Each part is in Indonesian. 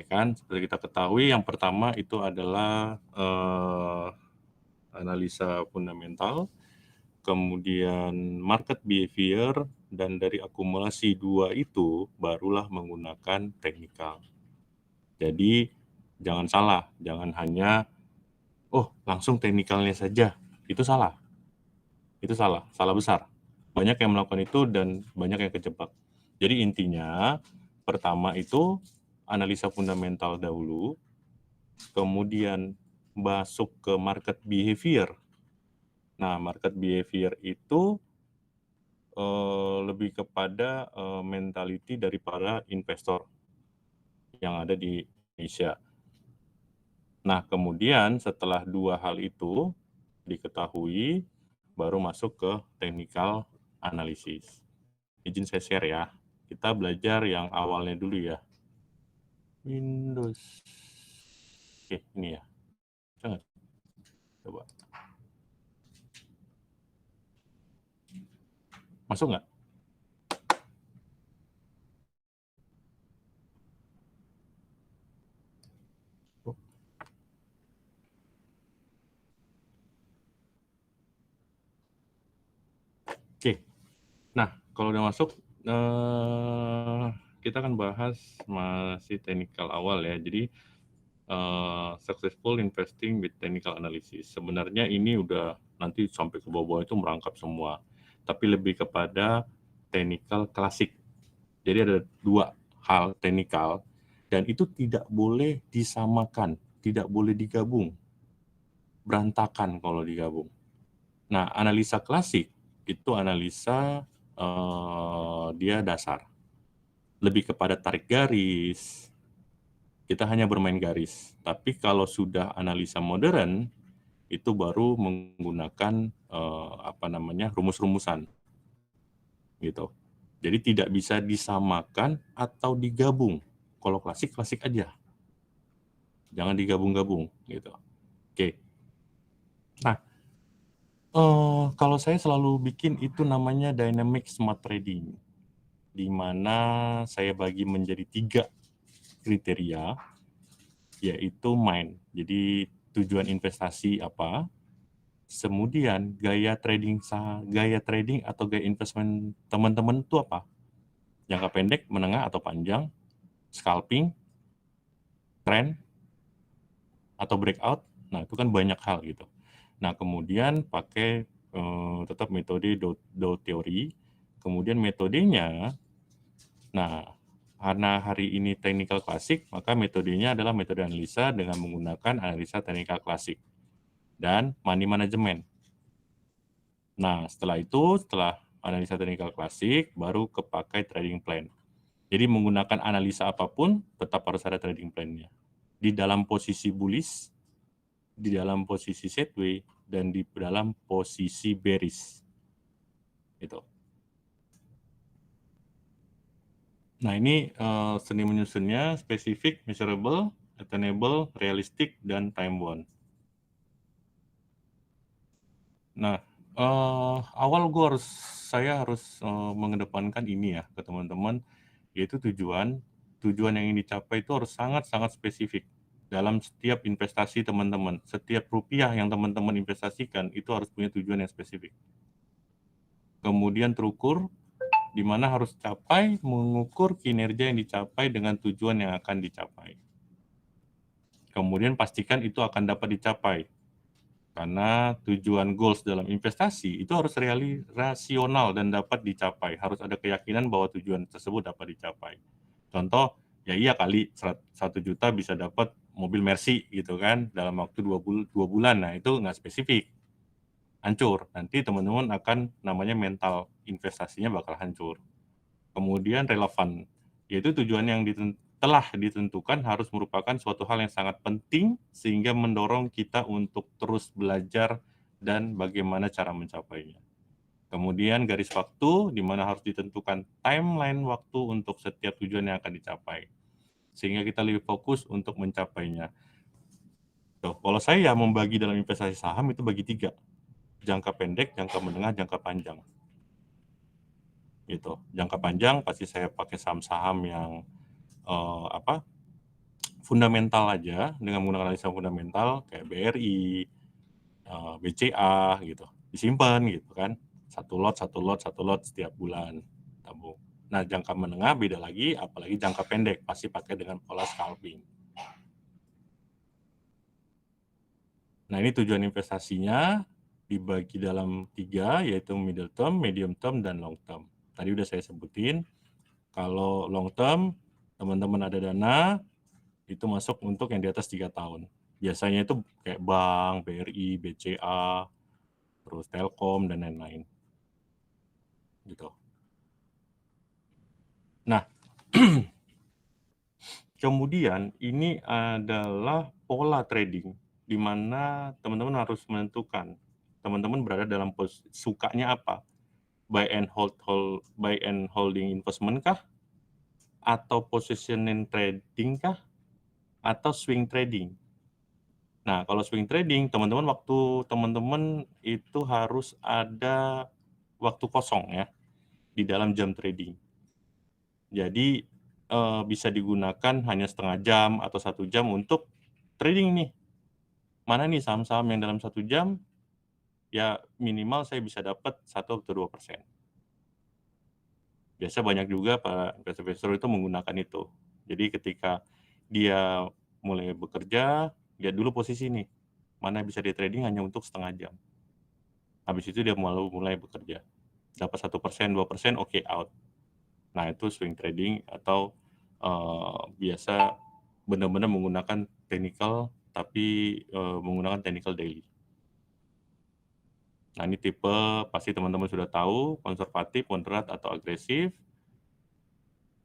kan, seperti kita ketahui yang pertama itu adalah analisa fundamental, kemudian market behavior, dan dari akumulasi dua itu barulah menggunakan teknikal. Jadi jangan salah, jangan hanya langsung teknikalnya saja, itu salah. Itu salah besar. Banyak yang melakukan itu dan banyak yang kejebak. Jadi intinya, pertama itu analisa fundamental dahulu, kemudian masuk ke market behavior. Nah, market behavior itu lebih kepada mentality daripada investor yang ada di Indonesia. Nah, kemudian setelah dua hal itu diketahui, baru masuk ke technical analysis. Izin saya share ya. Kita belajar yang awalnya dulu ya. Windows. Oke, ini ya. Jangan. Coba. Masuk nggak? Oke. Nah, kalau udah masuk, kita akan bahas masih technical awal ya. Jadi, successful investing with technical analysis. Sebenarnya ini udah nanti sampai ke bawah-bawah itu merangkap semua. Tapi lebih kepada technical klasik. Jadi ada dua hal technical dan itu tidak boleh disamakan, tidak boleh digabung. Berantakan kalau digabung. Nah, analisa klasik itu analisa dia dasar. Lebih kepada tarik garis, kita hanya bermain garis. Tapi kalau sudah analisa modern, itu baru menggunakan rumus-rumusan gitu. Jadi tidak bisa disamakan atau digabung. Kalau klasik aja, jangan digabung-gabung gitu. Oke. Nah, kalau saya selalu bikin itu namanya dynamic smart trading, di mana saya bagi menjadi 3 kriteria, yaitu mind. Jadi tujuan investasi apa, kemudian gaya trading atau gaya investment teman-teman itu apa, jangka pendek, menengah atau panjang, scalping, trend, atau breakout. Nah, itu kan banyak hal gitu. Nah, kemudian pakai tetap metode Dow Theory. Kemudian metodenya, nah, karena hari ini technical klasik, maka metodenya adalah metode analisa dengan menggunakan analisa technical klasik dan money management. Nah, setelah analisa technical klasik, baru kepakai trading plan. Jadi menggunakan analisa apapun, tetap harus ada trading plan-nya. Di dalam posisi bullish, di dalam posisi sideways, dan di dalam posisi bearish. Gitu. Nah, ini seni menyusunnya spesifik, measurable, attainable, realistic, dan time bound. Nah, awal saya harus mengedepankan ini ya ke teman-teman, yaitu tujuan yang ingin dicapai itu harus sangat-sangat spesifik dalam setiap investasi teman-teman. Setiap rupiah yang teman-teman investasikan itu harus punya tujuan yang spesifik. Kemudian terukur, di mana harus mengukur kinerja yang dicapai dengan tujuan yang akan dicapai. Kemudian pastikan itu akan dapat dicapai. Karena tujuan goals dalam investasi itu harus rasional dan dapat dicapai. Harus ada keyakinan bahwa tujuan tersebut dapat dicapai. Contoh, ya iya kali 1 juta bisa dapat mobil Mercy gitu kan dalam waktu 2 bulan. Nah, itu nggak spesifik. Hancur. Nanti teman-teman akan namanya mental investasinya bakal hancur. Kemudian relevan, yaitu tujuan yang telah ditentukan harus merupakan suatu hal yang sangat penting sehingga mendorong kita untuk terus belajar dan bagaimana cara mencapainya. Kemudian garis waktu di mana harus ditentukan timeline waktu untuk setiap tujuan yang akan dicapai. Sehingga kita lebih fokus untuk mencapainya. Kalau saya membagi dalam investasi saham itu bagi 3. Jangka pendek, jangka menengah, jangka panjang. Gitu. Jangka panjang pasti saya pakai saham-saham yang fundamental aja, dengan menggunakan analisa fundamental kayak BRI, BCA gitu, disimpan gitu kan, satu lot setiap bulan tabung. Nah, jangka menengah beda lagi, apalagi jangka pendek pasti pakai dengan pola scalping. Nah, ini tujuan investasinya dibagi dalam 3, yaitu middle term, medium term, dan long term. Tadi udah saya sebutin, kalau long term, teman-teman ada dana, itu masuk untuk yang di atas 3 tahun. Biasanya itu kayak bank, BRI, BCA, terus Telkom, dan lain-lain. Gitu. Nah, kemudian ini adalah pola trading, di mana teman-teman harus menentukan, teman-teman berada dalam sukanya apa? Buy and holding investment kah? Atau positioning trading kah? Atau swing trading? Nah, kalau swing trading, teman-teman waktu teman-teman itu harus ada waktu kosong ya di dalam jam trading. Jadi bisa digunakan hanya setengah jam atau 1 jam untuk trading nih. Mana nih saham-saham yang dalam 1 jam ya minimal saya bisa dapat 1 atau 2%. Biasa banyak juga para investor itu menggunakan itu. Jadi ketika dia mulai bekerja, lihat dulu posisi nih, mana bisa di trading hanya untuk setengah jam. Habis itu dia mulai bekerja. Dapat 1%, 2%, oke, out. Nah, itu swing trading atau biasa benar-benar menggunakan technical, tapi menggunakan technical daily. Nah, ini tipe pasti teman-teman sudah tahu, konservatif, moderat, atau agresif.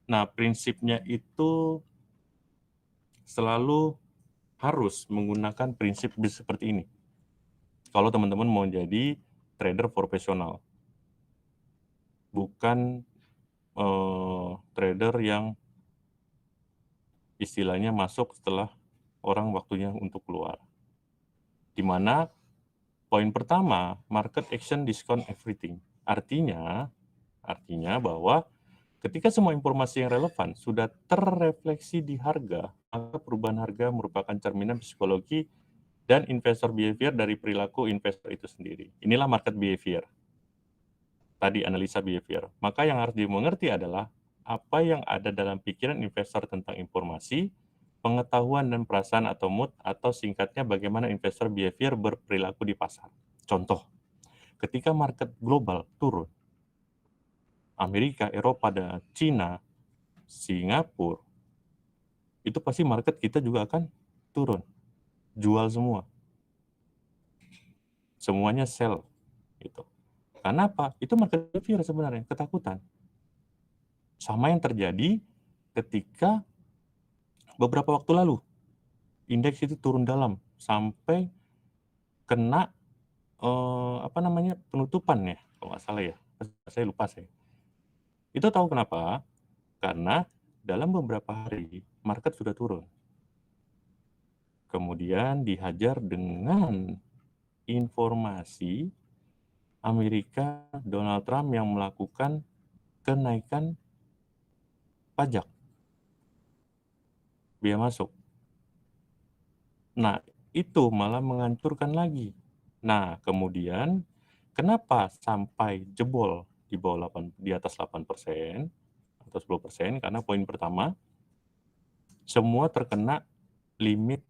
Nah, prinsipnya itu selalu harus menggunakan prinsip seperti ini. Kalau teman-teman mau jadi trader profesional, bukan trader yang istilahnya masuk setelah orang waktunya untuk keluar. Di mana poin pertama, market action discount everything. Artinya bahwa ketika semua informasi yang relevan sudah terrefleksi di harga, maka perubahan harga merupakan cerminan psikologi dan investor behavior dari perilaku investor itu sendiri. Inilah market behavior. Tadi analisa behavior. Maka yang harus dimengerti adalah apa yang ada dalam pikiran investor tentang informasi, pengetahuan dan perasaan atau mood, atau singkatnya bagaimana investor behavior berperilaku di pasar. Contoh, ketika market global turun, Amerika, Eropa, dan Cina, Singapura, itu pasti market kita juga akan turun. Jual semua. Semuanya sell. Gitu. Karena apa? Itu market behavior sebenarnya, ketakutan. Sama yang terjadi ketika beberapa waktu lalu, indeks itu turun dalam sampai kena penutupan ya, kalau nggak salah ya. Saya lupa saya. Itu tahu kenapa? Karena dalam beberapa hari market sudah turun. Kemudian dihajar dengan informasi Amerika Donald Trump yang melakukan kenaikan pajak biaya masuk. Nah, itu malah menghancurkan lagi. Nah, kemudian kenapa sampai jebol di atas 8% atau 10%? Karena poin pertama, semua terkena limit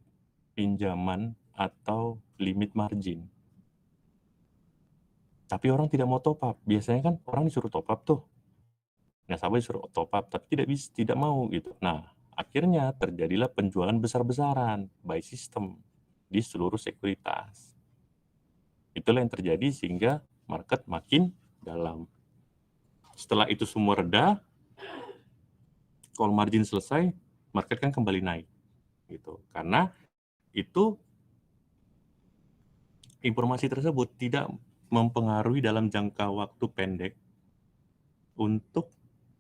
pinjaman atau limit margin. Tapi orang tidak mau top up. Biasanya kan orang disuruh top up tuh. Nasabah disuruh top up, tapi tidak mau gitu. Nah, akhirnya terjadilah penjualan besar-besaran by system di seluruh sekuritas. Itulah yang terjadi sehingga market makin dalam. Setelah itu semua reda, call margin selesai, market kan kembali naik. Gitu. Karena itu informasi tersebut tidak mempengaruhi dalam jangka waktu pendek untuk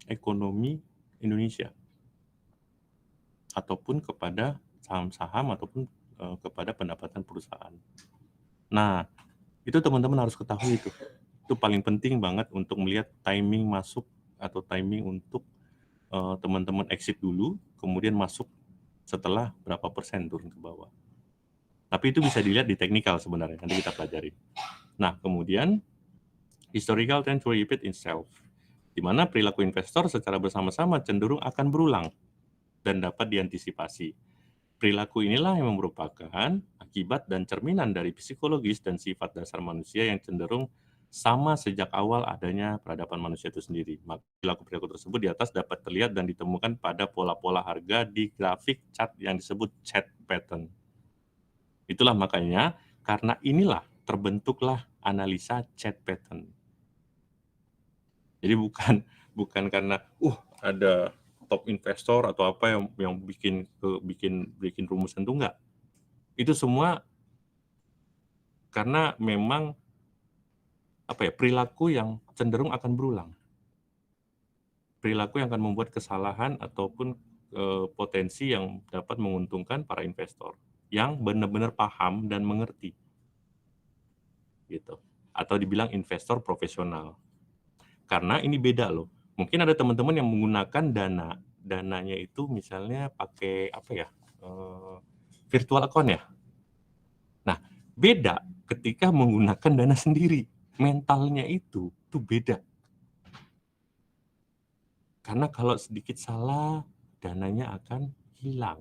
ekonomi Indonesia ataupun kepada saham-saham ataupun kepada pendapatan perusahaan. Nah, itu teman-teman harus ketahui itu. Itu paling penting banget untuk melihat timing masuk atau timing untuk teman-teman exit dulu, kemudian masuk setelah berapa persen turun ke bawah. Tapi itu bisa dilihat di teknikal sebenarnya, nanti kita pelajari. Nah, kemudian historical tend to repeat itself, di mana perilaku investor secara bersama-sama cenderung akan berulang dan dapat diantisipasi. Perilaku inilah yang merupakan akibat dan cerminan dari psikologis dan sifat dasar manusia yang cenderung sama sejak awal adanya peradaban manusia itu sendiri. Maka perilaku-perilaku tersebut di atas dapat terlihat dan ditemukan pada pola-pola harga di grafik chart yang disebut chart pattern. Itulah makanya karena inilah terbentuklah analisa chart pattern. Jadi bukan karena ada top investor atau apa yang bikin rumusan itu enggak. Itu semua karena memang perilaku yang cenderung akan berulang. Perilaku yang akan membuat kesalahan ataupun potensi yang dapat menguntungkan para investor yang benar-benar paham dan mengerti. Gitu. Atau dibilang investor profesional. Karena ini beda loh. Mungkin ada teman-teman yang menggunakan dananya itu misalnya pakai virtual account ya. Nah, beda ketika menggunakan dana sendiri. Mentalnya itu beda. Karena kalau sedikit salah, dananya akan hilang.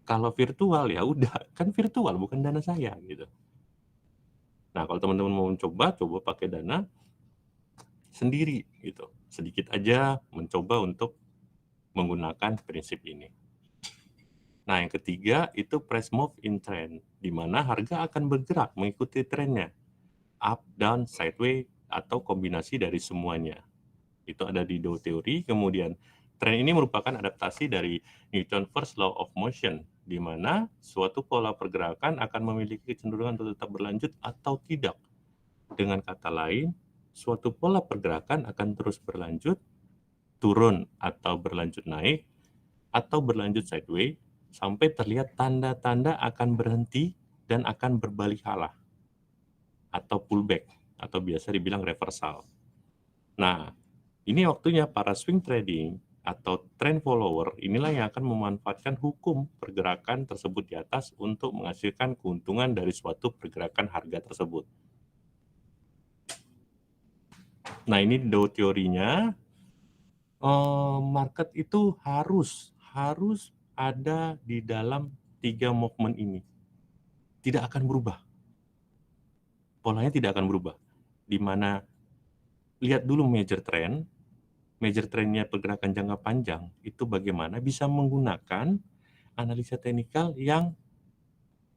Kalau virtual ya udah, kan virtual bukan dana saya gitu. Nah, kalau teman-teman mau coba pakai dana sendiri gitu. Sedikit aja mencoba untuk menggunakan prinsip ini. Nah, yang ketiga itu price move in trend, di mana harga akan bergerak mengikuti trennya, up, down, sideways, atau kombinasi dari semuanya. Itu ada di Dow Theory. Kemudian, tren ini merupakan adaptasi dari Newton First Law of Motion, di mana suatu pola pergerakan akan memiliki kecenderungan untuk tetap berlanjut atau tidak. Dengan kata lain, suatu pola pergerakan akan terus berlanjut, turun atau berlanjut naik, atau berlanjut sideways, sampai terlihat tanda-tanda akan berhenti dan akan berbalik arah atau pullback atau biasa dibilang reversal. Nah, ini waktunya para swing trading atau trend follower inilah yang akan memanfaatkan hukum pergerakan tersebut di atas untuk menghasilkan keuntungan dari suatu pergerakan harga tersebut. Nah, ini Dow teorinya. Market itu harus ada di dalam 3 movement ini. Tidak akan berubah. Polanya tidak akan berubah. Di mana lihat dulu major trend-nya pergerakan jangka panjang itu bagaimana bisa menggunakan analisa teknikal yang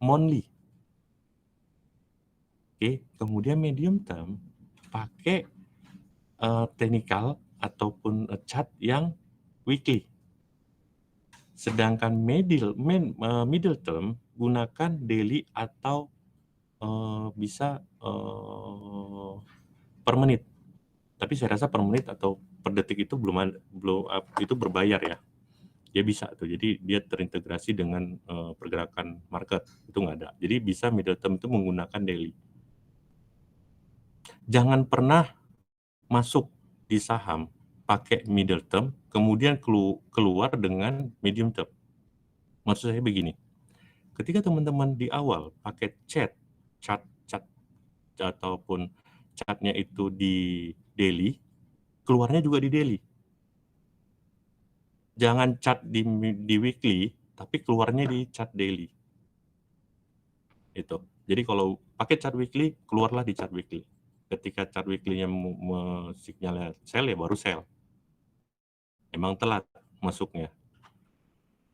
monthly. Oke, kemudian medium term pakai teknikal ataupun chart yang weekly. Sedangkan middle term gunakan daily atau bisa per menit. Tapi saya rasa per menit atau per detik itu belum itu berbayar ya. Dia bisa tuh. Jadi dia terintegrasi dengan pergerakan market itu nggak ada. Jadi bisa middle term itu menggunakan daily. Jangan pernah masuk di saham pakai middle term kemudian keluar dengan medium term. Maksud saya begini. Ketika teman-teman di awal pakai chart ataupun chartnya itu di daily, keluarnya juga di daily. Jangan chart di weekly, tapi keluarnya di chart daily. Itu. Jadi kalau pakai chart weekly, keluarlah di chart weekly. Ketika chart weekly-nya sinyalnya sell ya baru sell. Emang telat masuknya.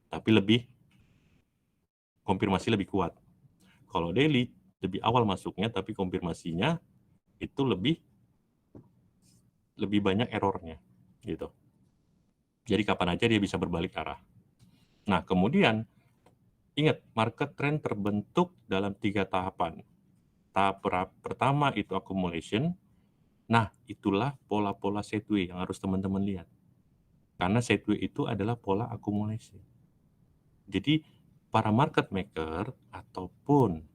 Tapi konfirmasi lebih kuat. Kalau daily lebih awal masuknya tapi konfirmasinya itu lebih banyak errornya gitu. Jadi kapan aja dia bisa berbalik arah. Nah, kemudian ingat market trend terbentuk dalam 3 tahapan. Tahap pertama itu accumulation. Nah, itulah pola-pola sideways yang harus teman-teman lihat. Karena sideways itu adalah pola accumulation. Jadi para market maker ataupun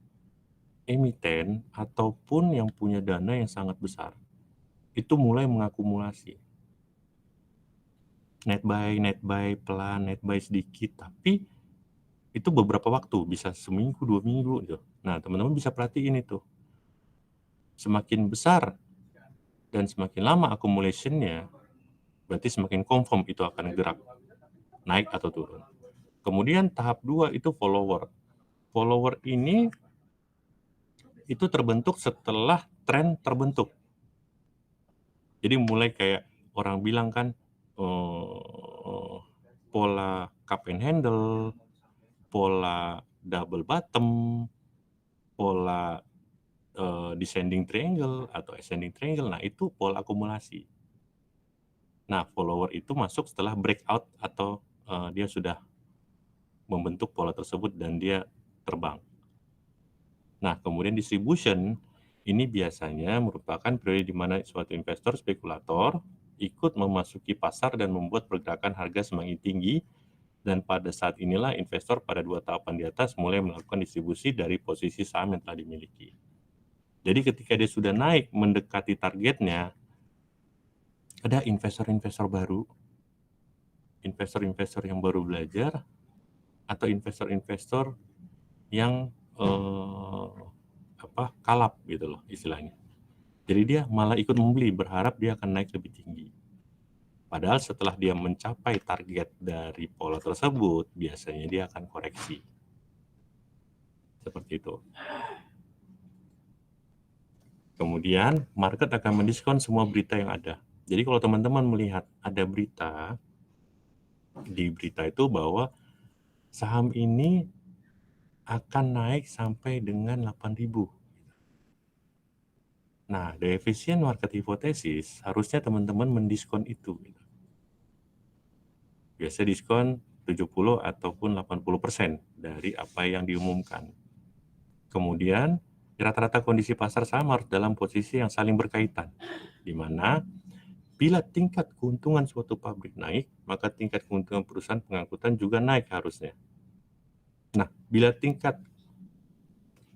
emiten ataupun yang punya dana yang sangat besar itu mulai mengakumulasi. Net buy pelan, net buy sedikit, tapi itu beberapa waktu, bisa seminggu, 2 minggu gitu. Nah, teman-teman bisa perhatiin itu. Semakin besar dan semakin lama accumulation-nya, berarti semakin confirm itu akan gerak, naik atau turun. Kemudian tahap 2 itu follower. Follower ini itu terbentuk setelah tren terbentuk. Jadi mulai kayak orang bilang kan, pola cup and handle, pola double bottom, pola descending triangle atau ascending triangle. Nah, itu pola akumulasi. Nah, follower itu masuk setelah breakout atau dia sudah membentuk pola tersebut dan dia terbang. Nah, kemudian distribution ini biasanya merupakan periode di mana suatu investor spekulator ikut memasuki pasar dan membuat pergerakan harga semakin tinggi, dan pada saat inilah investor pada 2 tahapan di atas mulai melakukan distribusi dari posisi saham yang telah dimiliki. Jadi ketika dia sudah naik mendekati targetnya, ada investor-investor baru, investor-investor yang baru belajar, atau investor-investor yang kalap gitu loh istilahnya. Jadi dia malah ikut membeli, berharap dia akan naik lebih tinggi. Padahal setelah dia mencapai target dari pola tersebut, biasanya dia akan koreksi. Seperti itu. Kemudian market akan mendiskon semua berita yang ada. Jadi kalau teman-teman melihat ada berita, di berita itu bahwa saham ini akan naik sampai dengan 8.000. Nah, the efficient market hypothesis harusnya teman-teman mendiskon itu. Biasa diskon 70 ataupun 80% dari apa yang diumumkan. Kemudian, rata-rata kondisi pasar saham harus dalam posisi yang saling berkaitan, di mana bila tingkat keuntungan suatu pabrik naik, maka tingkat keuntungan perusahaan pengangkutan juga naik harusnya. Nah, bila tingkat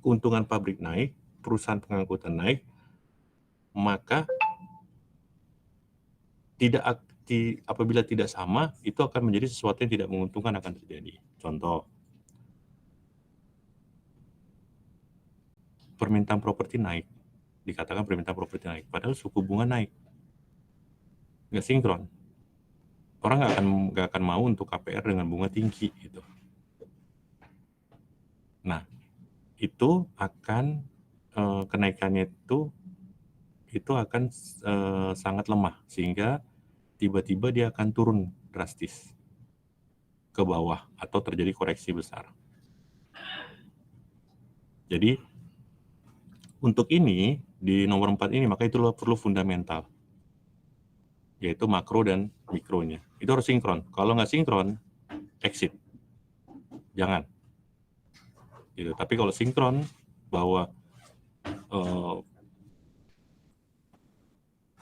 keuntungan pabrik naik, perusahaan pengangkutan naik, maka apabila tidak sama, itu akan menjadi sesuatu yang tidak menguntungkan akan terjadi. Contoh, permintaan properti naik, dikatakan permintaan properti naik, padahal suku bunga naik, nggak sinkron. Orang nggak akan mau untuk KPR dengan bunga tinggi gitu. Nah, itu akan kenaikannya itu akan sangat lemah, sehingga tiba-tiba dia akan turun drastis ke bawah atau terjadi koreksi besar. Jadi untuk ini di nomor 4 ini maka itu perlu fundamental, yaitu makro dan mikronya. Itu harus sinkron. Kalau nggak sinkron, exit. Jangan. Gitu. Tapi kalau sinkron bahwa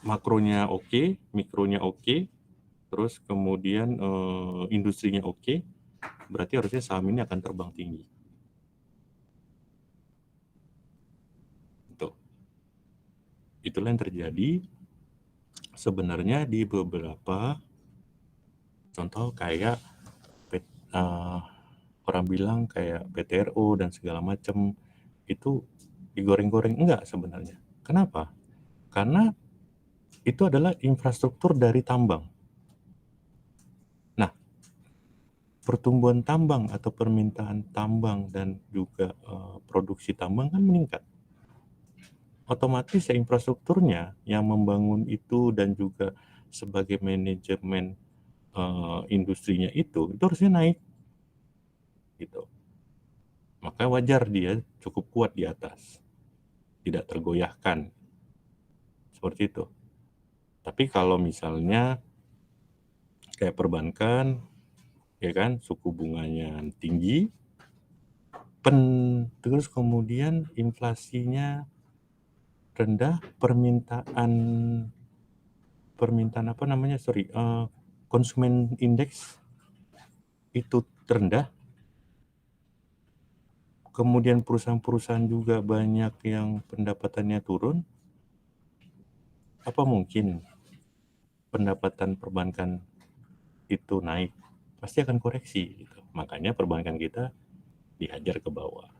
makronya oke, mikronya oke, terus kemudian industrinya oke, berarti harusnya saham ini akan terbang tinggi. Itulah yang terjadi sebenarnya di beberapa contoh kayak orang bilang kayak PTRO dan segala macam itu digoreng-goreng. Enggak sebenarnya. Kenapa? Karena itu adalah infrastruktur dari tambang. Nah, pertumbuhan tambang atau permintaan tambang dan juga produksi tambang kan meningkat. Otomatis ya infrastrukturnya yang membangun itu dan juga sebagai manajemen industrinya itu harusnya naik gitu. Maka wajar dia cukup kuat di atas, tidak tergoyahkan seperti itu. Tapi kalau misalnya kayak perbankan, ya kan, suku bunganya tinggi, terus kemudian inflasinya rendah, konsumen indeks itu rendah, kemudian perusahaan-perusahaan juga banyak yang pendapatannya turun, apa mungkin pendapatan perbankan itu naik? Pasti akan koreksi gitu. Makanya perbankan kita dihajar ke bawah.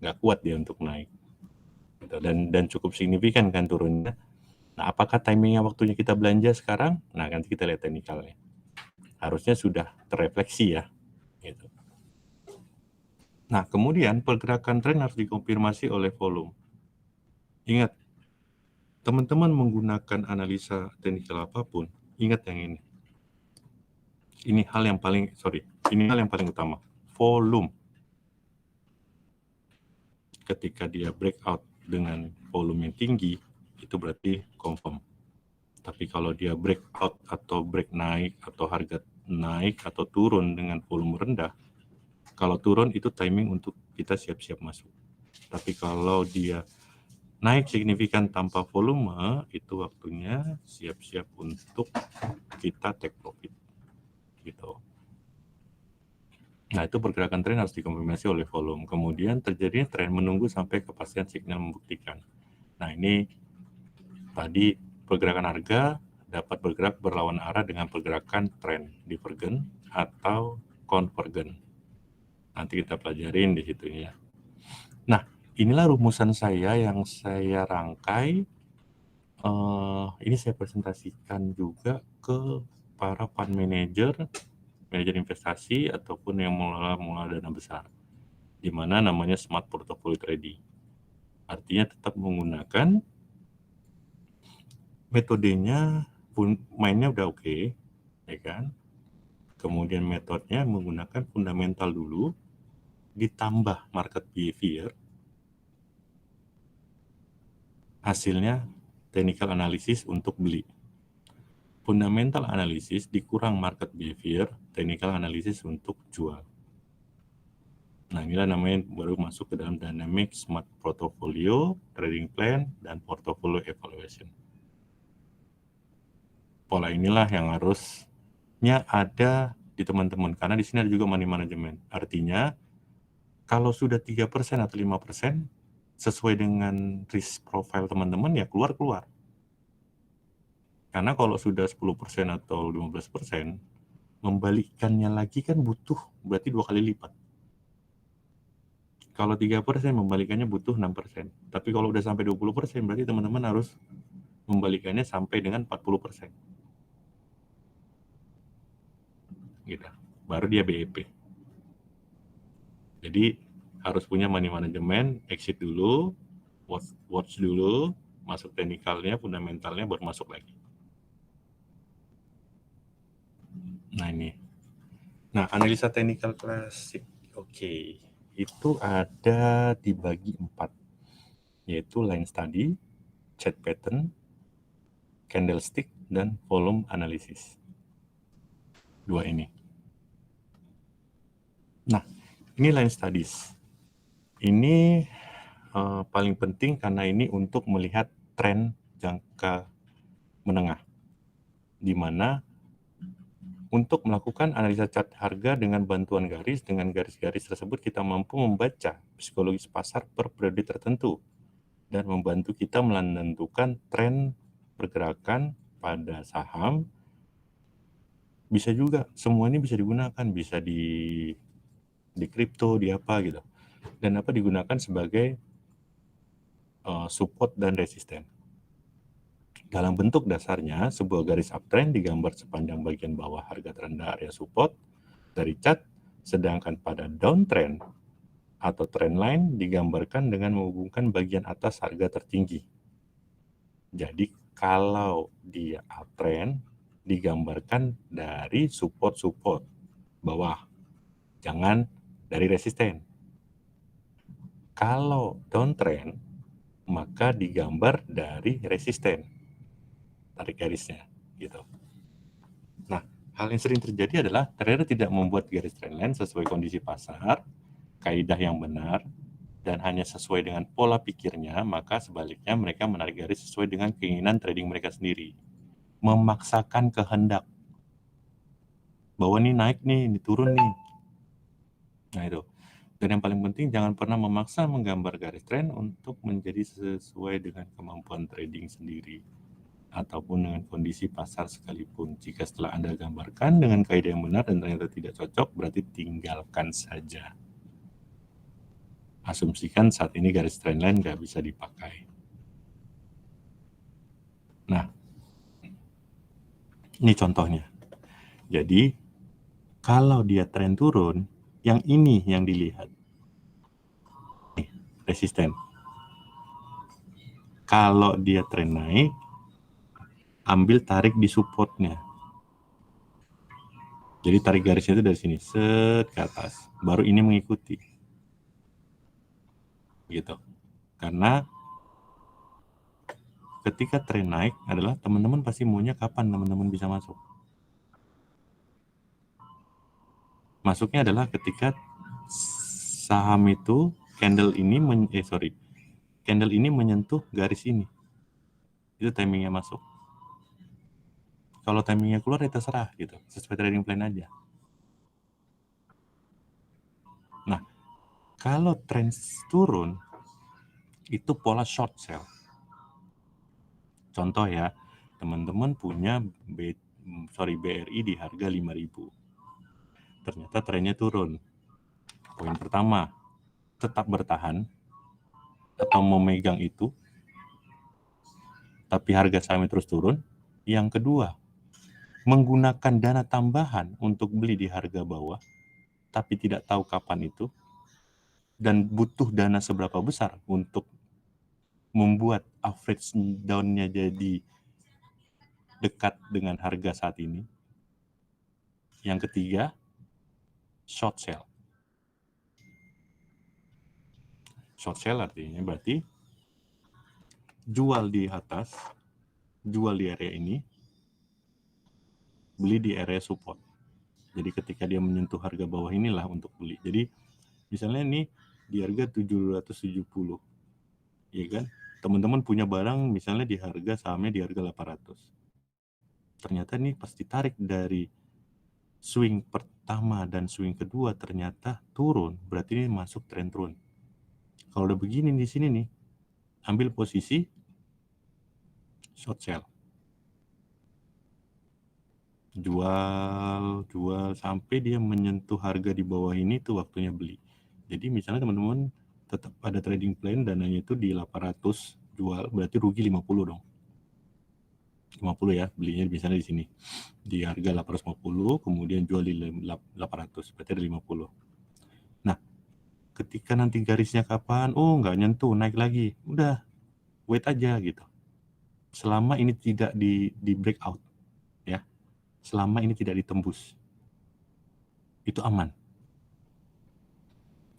Nggak kuat dia untuk naik. Gitu. Dan cukup signifikan kan turunnya. Nah, apakah timingnya waktunya kita belanja sekarang? Nah, nanti kita lihat teknikalnya. Harusnya sudah terrefleksi ya. Gitu. Nah, kemudian pergerakan tren harus dikonfirmasi oleh volume. Ingat, teman-teman menggunakan analisa teknikal apapun, ingat yang ini. Ini hal yang paling utama. Volume. Ketika dia breakout dengan volume yang tinggi, itu berarti confirm. Tapi kalau dia breakout atau break naik atau harga naik atau turun dengan volume rendah, kalau turun itu timing untuk kita siap-siap masuk. Tapi kalau dia naik signifikan tanpa volume, itu waktunya siap-siap untuk kita take profit. Gitu. Nah, itu pergerakan tren harus dikonfirmasi oleh volume. Kemudian terjadinya tren menunggu sampai kepastian signal membuktikan. Nah, ini tadi pergerakan harga dapat bergerak berlawan arah dengan pergerakan tren divergen atau konvergen. Nanti kita pelajarin di situ ya. Nah, inilah rumusan saya yang saya rangkai. Ini saya presentasikan juga ke para fund manager, manajer investasi, ataupun yang mengelola dana besar, di mana namanya Smart Portfolio Trading. Artinya tetap menggunakan metodenya, mainnya udah oke, ya kan? Kemudian metodenya menggunakan fundamental dulu, ditambah market behavior, hasilnya technical analysis untuk beli. Fundamental analysis dikurang market behavior, technical analysis untuk jual. Nah, inilah namanya baru masuk ke dalam dynamic smart portfolio, trading plan, dan portfolio evaluation. Pola inilah yang harusnya ada di teman-teman, karena di sini ada juga money management. Artinya, kalau sudah 3% atau 5%, sesuai dengan risk profile teman-teman, ya keluar-keluar. Karena kalau sudah 10% atau 15%, membalikannya lagi kan butuh berarti 2 kali lipat. Kalau 3% membalikannya butuh 6%. Tapi kalau udah sampai 20%, berarti teman-teman harus membalikannya sampai dengan 40%. Gitu. Baru dia BEP. Jadi harus punya money management, exit dulu, watch dulu, masuk teknikalnya, fundamentalnya, baru masuk lagi. Nah ini. Nah, analisa teknikal klasik. Oke. Itu ada dibagi 4. Yaitu line study, chart pattern, candlestick, dan volume analysis. 2 ini. Nah, ini line studies. Ini paling penting karena ini untuk melihat tren jangka menengah. Di mana untuk melakukan analisa chart harga dengan bantuan garis, dengan garis-garis tersebut kita mampu membaca psikologis pasar per periode tertentu dan membantu kita menentukan tren pergerakan pada saham. Bisa juga, semua ini bisa digunakan, bisa di kripto, di apa gitu. Dan apa digunakan sebagai support dan resisten. Dalam bentuk dasarnya, sebuah garis uptrend digambar sepanjang bagian bawah harga terendah area support dari chart, sedangkan pada downtrend atau trend line digambarkan dengan menghubungkan bagian atas harga tertinggi. Jadi kalau dia uptrend digambarkan dari support-support bawah, jangan dari resisten. Kalau downtrend maka digambar dari resisten, tarik garisnya gitu. Nah, hal yang sering terjadi adalah trader tidak membuat garis trendline sesuai kondisi pasar, kaidah yang benar, dan hanya sesuai dengan pola pikirnya, maka sebaliknya mereka menarik garis sesuai dengan keinginan trading mereka sendiri. Memaksakan kehendak. Bahwa ini naik nih, ini turun nih. Nah itu. Dan yang paling penting, jangan pernah memaksa menggambar garis tren untuk menjadi sesuai dengan kemampuan trading sendiri. ataupun dengan kondisi pasar sekalipun. Jika setelah Anda gambarkan dengan kaidah yang benar dan ternyata tidak cocok, berarti tinggalkan saja. Asumsikan saat ini garis trendline nggak bisa dipakai. Nah, ini contohnya. Jadi, kalau dia tren turun, yang ini yang dilihat. Nih, resisten. Kalau dia tren naik, ambil tarik di supportnya. Jadi tarik garisnya itu dari sini, set ke atas. Baru ini mengikuti. Gitu. Karena ketika tren naik adalah teman-teman pasti maunya kapan teman-teman bisa masuk. Masuknya adalah ketika saham itu candle ini menyentuh garis ini. Itu timingnya masuk. Kalau timingnya keluar ya terserah gitu, sesuai trading plan aja. Nah, kalau tren turun itu pola short sell. Contoh ya, teman-teman punya BRI di harga 5.000. Ternyata trennya turun. Poin pertama, tetap bertahan atau memegang itu, tapi harga sahamnya terus turun. Yang kedua, menggunakan dana tambahan untuk beli di harga bawah, tapi tidak tahu kapan itu, dan butuh dana seberapa besar untuk membuat average down-nya jadi dekat dengan harga saat ini. Yang ketiga, short sell. Short sell artinya berarti jual di atas, jual di area ini, beli di area support. Jadi ketika dia menyentuh harga bawah inilah untuk beli. Jadi misalnya ini di harga 770, ya kan? Teman-teman punya barang misalnya di harga sahamnya di harga 800. Ternyata ini pas ditarik dari swing pertama dan swing kedua ternyata turun, berarti ini masuk tren turun. Kalau udah begini di sini nih, ambil posisi short sell. Jual sampai dia menyentuh harga di bawah ini tuh waktunya beli. Jadi misalnya teman-teman tetap ada trading plan, dananya itu di 800 jual, berarti rugi 50 dong. 50 ya, belinya misalnya di sini. Di harga 850, kemudian jual di 800, berarti ada 50. Nah, ketika nanti garisnya kapan, oh nggak nyentuh, naik lagi. Udah, wait aja gitu. Selama ini tidak di breakout, ya. Selama ini tidak ditembus. Itu aman.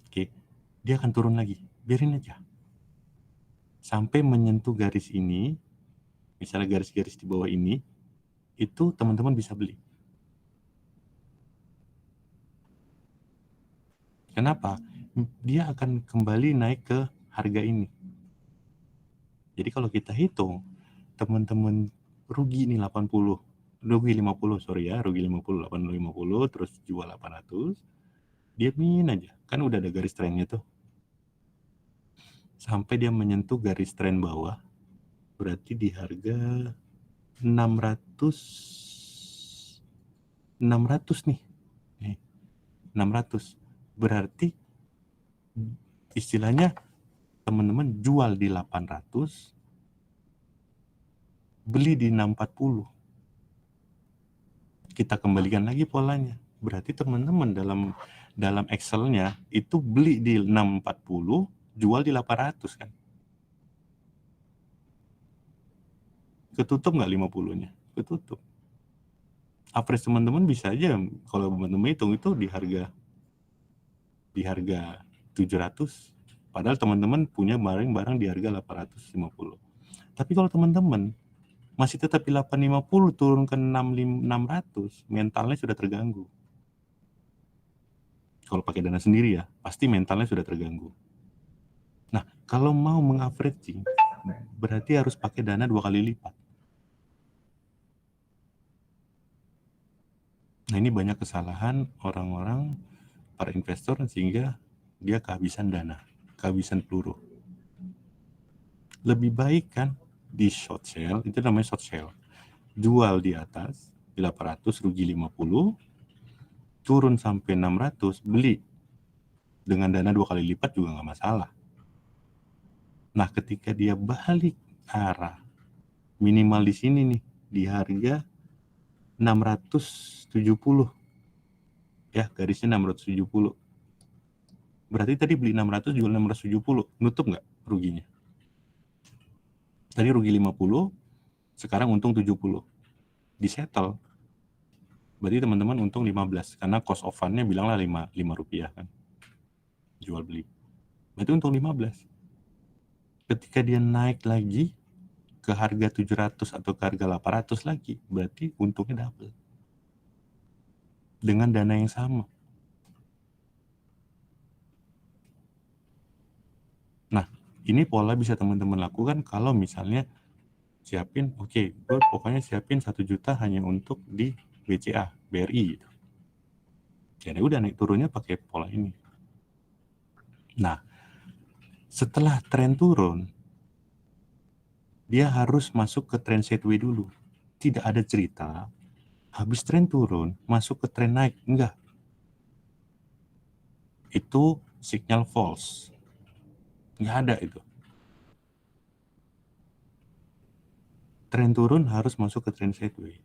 Oke, dia akan turun lagi. Biarin aja. Sampai menyentuh garis ini, misalnya garis-garis di bawah ini, itu teman-teman bisa beli. Kenapa? Dia akan kembali naik ke harga ini. Jadi kalau kita hitung, teman-teman rugi nih 80, rugi 50, sorry ya, rugi 50, 850, terus jual 800, diamin aja. Kan udah ada garis trennya tuh. Sampai dia menyentuh garis tren bawah, berarti di harga 600 nih. 600. Berarti istilahnya teman-teman jual di 800, beli di 640. Kita kembalikan lagi polanya. Berarti teman-teman dalam Excel-nya itu beli di 640, jual di 800 kan. Ketutup nggak 50-nya? Ketutup. Average teman-teman bisa aja kalau teman-teman hitung itu di harga 700, padahal teman-teman punya barang di harga 850. Tapi kalau teman-teman masih tetap di 850 turun ke 600, mentalnya sudah terganggu. Kalau pakai dana sendiri ya, pasti mentalnya sudah terganggu. Nah, kalau mau mengaveraging, berarti harus pakai dana 2 kali lipat. Nah, ini banyak kesalahan orang-orang, para investor, sehingga dia kehabisan dana, kehabisan peluru. Lebih baik kan di short sale, itu namanya short sale. Jual di atas, di 800 rugi 50, turun sampai 600, beli. Dengan dana 2 kali lipat juga nggak masalah. Nah, ketika dia balik arah, minimal di sini nih, di harga 670. Ya, garisnya 670. Berarti tadi beli 600, jual 670. Nutup nggak ruginya? Tadi rugi 50, sekarang untung 70. Di settle. Berarti teman-teman untung 15, karena cost of fund-nya bilanglah 5 rupiah kan. Jual beli. Berarti untung 15. Ketika dia naik lagi ke harga 700 atau ke harga 800 lagi, berarti untungnya double. Dengan dana yang sama. Nah, ini pola bisa teman-teman lakukan kalau misalnya siapin, oke, gue pokoknya siapin 1 juta hanya untuk di BCA, BRI gitu. Jadi udah naik turunnya pakai pola ini. Nah, setelah tren turun, dia harus masuk ke tren sideways dulu. Tidak ada cerita habis tren turun masuk ke tren naik, enggak. Itu signal false. Enggak ada itu. Tren turun harus masuk ke tren sideways.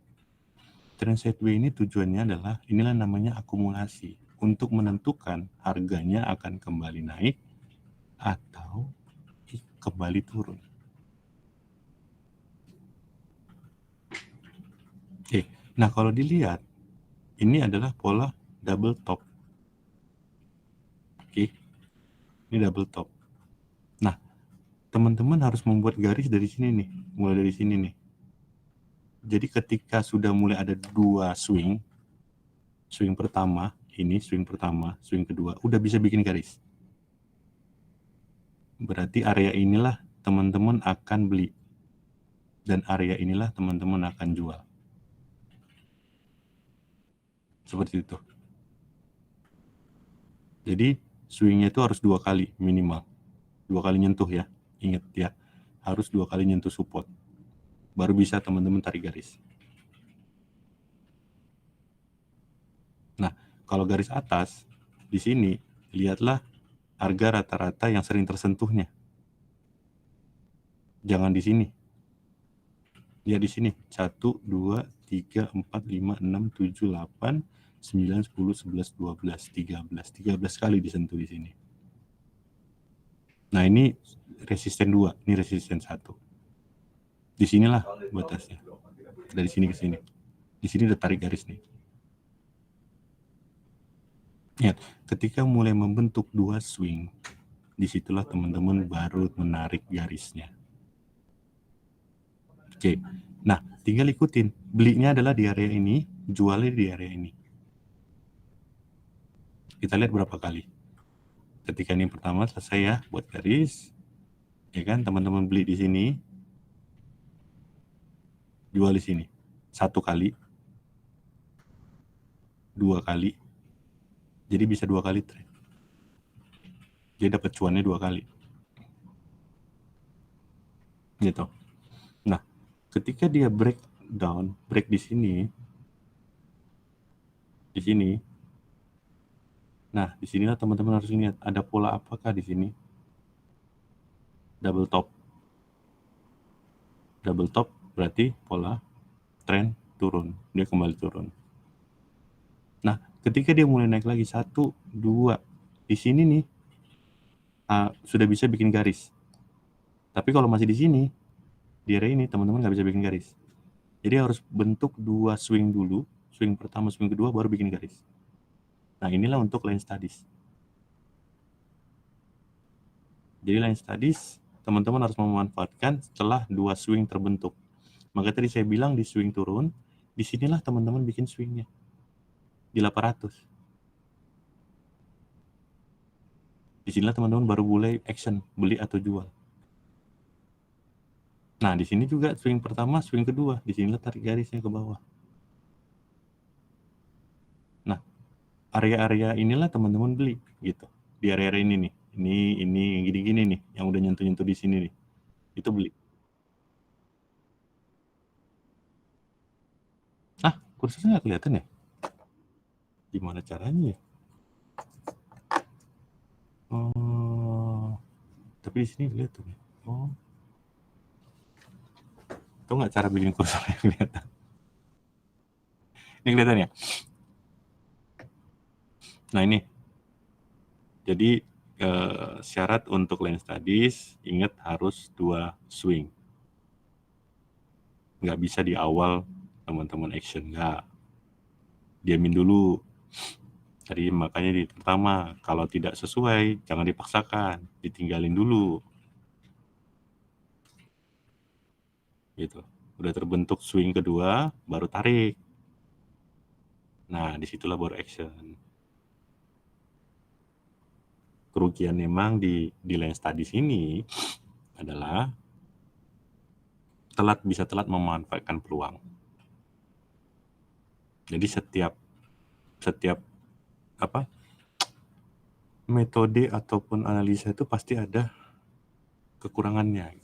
Tren sideways ini tujuannya adalah, inilah namanya akumulasi, untuk menentukan harganya akan kembali naik atau kembali turun. Oke, nah kalau dilihat, ini adalah pola double top. Oke, ini double top. Nah, teman-teman harus membuat garis dari sini nih, mulai dari sini nih. Jadi ketika sudah mulai ada 2 swing pertama, ini swing pertama, swing kedua, udah bisa bikin garis. Berarti area inilah teman-teman akan beli. Dan area inilah teman-teman akan jual. Seperti itu. Jadi swingnya itu harus 2 kali minimal. 2 kali nyentuh ya. Ingat ya, harus 2 kali nyentuh support. Baru bisa teman-teman tarik garis. Nah, kalau garis atas, di sini, lihatlah harga rata-rata yang sering tersentuhnya. Jangan di sini. Lihat di sini. 1, 2, 3, 4, 5, 6, 7, 8, 9, 10, 11, 12, 13. 13 kali disentuh di sini. Nah, ini resisten 2, ini resisten 1. Di sinilah batasnya. Dari sini ke sini. Di sini udah tarik garis nih. Lihat, ketika mulai membentuk 2 swing, disitulah teman-teman baru menarik garisnya. Oke, nah tinggal ikutin. Belinya adalah di area ini, jualnya di area ini. Kita lihat berapa kali. Ketika ini pertama selesai ya, buat garis. Ya kan, teman-teman beli di sini, jual di sini. 1 kali, 2 kali. Jadi bisa 2 kali trade. Jadi dapat cuannya 2 kali. Gitu. Nah, ketika dia break di sini, nah di sinilah teman-teman harus lihat ada pola apakah di sini. Double top berarti pola tren turun, dia kembali turun. Nah, ketika dia mulai naik lagi 1, 2, di sini nih sudah bisa bikin garis. Tapi kalau masih di sini, di area ini teman-teman nggak bisa bikin garis. Jadi harus bentuk 2 swing dulu, swing pertama, swing kedua, baru bikin garis. Nah, inilah untuk line studies. Jadi line studies, teman-teman harus memanfaatkan setelah 2 swing terbentuk. Maka tadi saya bilang di swing turun, disinilah teman-teman bikin swingnya. Di 800. Disinilah teman-teman baru mulai action, beli atau jual. Nah, di sini juga swing pertama, swing kedua. Di sinilah tarik garisnya ke bawah. Nah, area-area inilah teman-teman beli gitu. Di area-area ini nih. Ini yang gini-gini nih, yang udah nyentuh-nyentuh di sini nih. Itu beli. Kursornya nggak kelihatan ya? Gimana caranya ya? Oh, tapi di sini kelihatan ya. Oh, tahu nggak cara bikin kursornya kelihatan? Ini kelihatan ya? Nah ini, jadi syarat untuk Land Studies, ingat harus 2 swing. Nggak bisa di awal teman-teman action, nggak. Diamin dulu. Jadi makanya di pertama, kalau tidak sesuai, jangan dipaksakan, ditinggalin dulu. Gitu. Udah terbentuk swing kedua, baru tarik. Nah, disitulah baru action. Kerugian memang di Land Studies ini adalah bisa telat memanfaatkan peluang. Jadi setiap apa metode ataupun analisa itu pasti ada kekurangannya.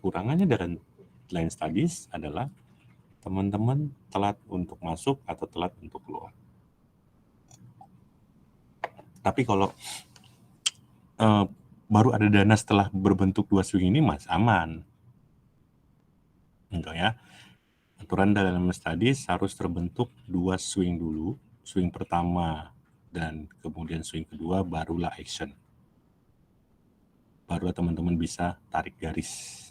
Kekurangannya dari Land Studies adalah teman-teman telat untuk masuk atau telat untuk keluar. Tapi kalau baru ada dana setelah berbentuk 2 swing ini mas aman. Enggak ya. Aturan dalam studies harus terbentuk 2 swing dulu. Swing pertama dan kemudian swing kedua barulah action. Baru teman-teman bisa tarik garis.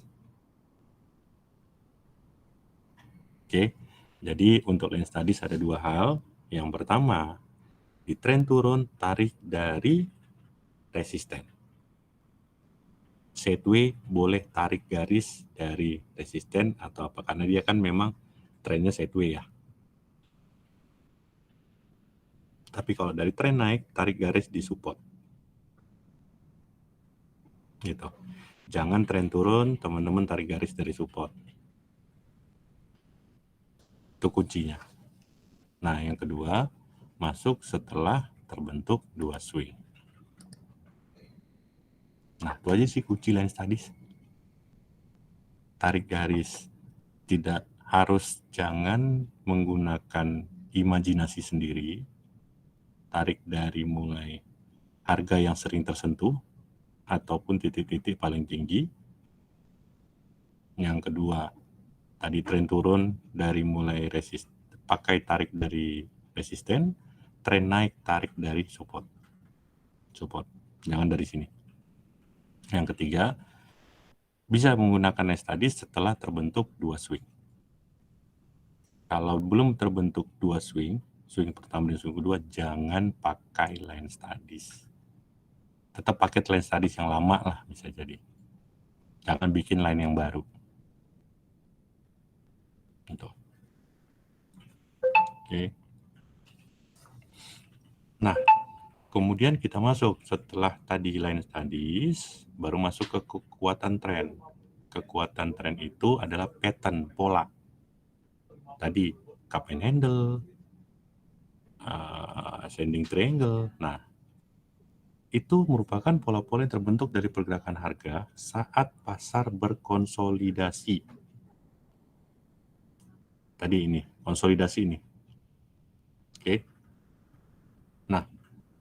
Oke. Jadi untuk Land Studies ada 2 hal. Yang pertama, di tren turun tarik dari resisten. Sideway boleh tarik garis dari resisten atau apa, karena dia kan memang trennya sideway ya. Tapi kalau dari tren naik, tarik garis di support. Gitu. Jangan tren turun, teman-teman tarik garis dari support. Itu kuncinya. Nah, yang kedua, masuk setelah terbentuk 2 swing. Nah, itu aja sih kunci Land Studies. Tarik garis. Tidak harus, jangan menggunakan imajinasi sendiri. Tarik dari mulai harga yang sering tersentuh ataupun titik-titik paling tinggi. Yang kedua, tadi tren turun dari mulai pakai tarik dari resisten, tren naik tarik dari support. Jangan dari sini. Yang ketiga, bisa menggunakan Land Studies setelah terbentuk 2 swing. Kalau belum terbentuk 2 swing, swing pertama dan swing kedua, jangan pakai Land Studies. Tetap pakai Land Studies yang lama lah bisa jadi. Jangan bikin line yang baru. Gitu. Oke. Nah, kemudian kita masuk setelah tadi Land Studies, baru masuk ke kekuatan tren. Kekuatan tren itu adalah pattern, pola. Tadi cup and handle, ascending triangle. Nah, itu merupakan pola-pola yang terbentuk dari pergerakan harga saat pasar berkonsolidasi. Tadi ini, konsolidasi ini. Oke. Nah,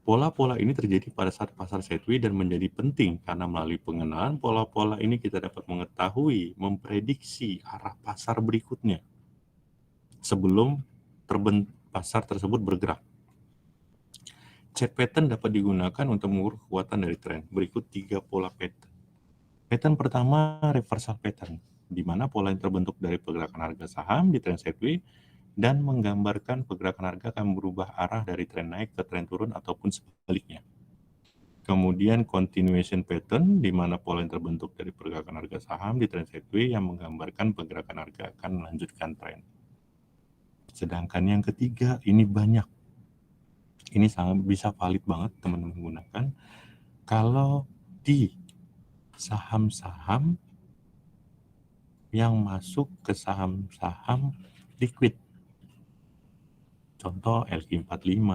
pola-pola ini terjadi pada saat pasar sideway dan menjadi penting karena melalui pengenalan pola-pola ini kita dapat mengetahui, memprediksi arah pasar berikutnya sebelum pasar tersebut bergerak. Chart pattern dapat digunakan untuk mengukur kekuatan dari tren. Berikut 3 pola pattern. Pattern pertama, reversal pattern, di mana pola yang terbentuk dari pergerakan harga saham di tren sideway dan menggambarkan pergerakan harga akan berubah arah dari tren naik ke tren turun ataupun sebaliknya. Kemudian continuation pattern, di mana pola yang terbentuk dari pergerakan harga saham di tren sideway yang menggambarkan pergerakan harga akan melanjutkan tren. Sedangkan yang ketiga, ini banyak. Ini sangat bisa valid banget teman-teman gunakan kalau di saham-saham yang masuk ke saham-saham liquid. Contoh LQ45,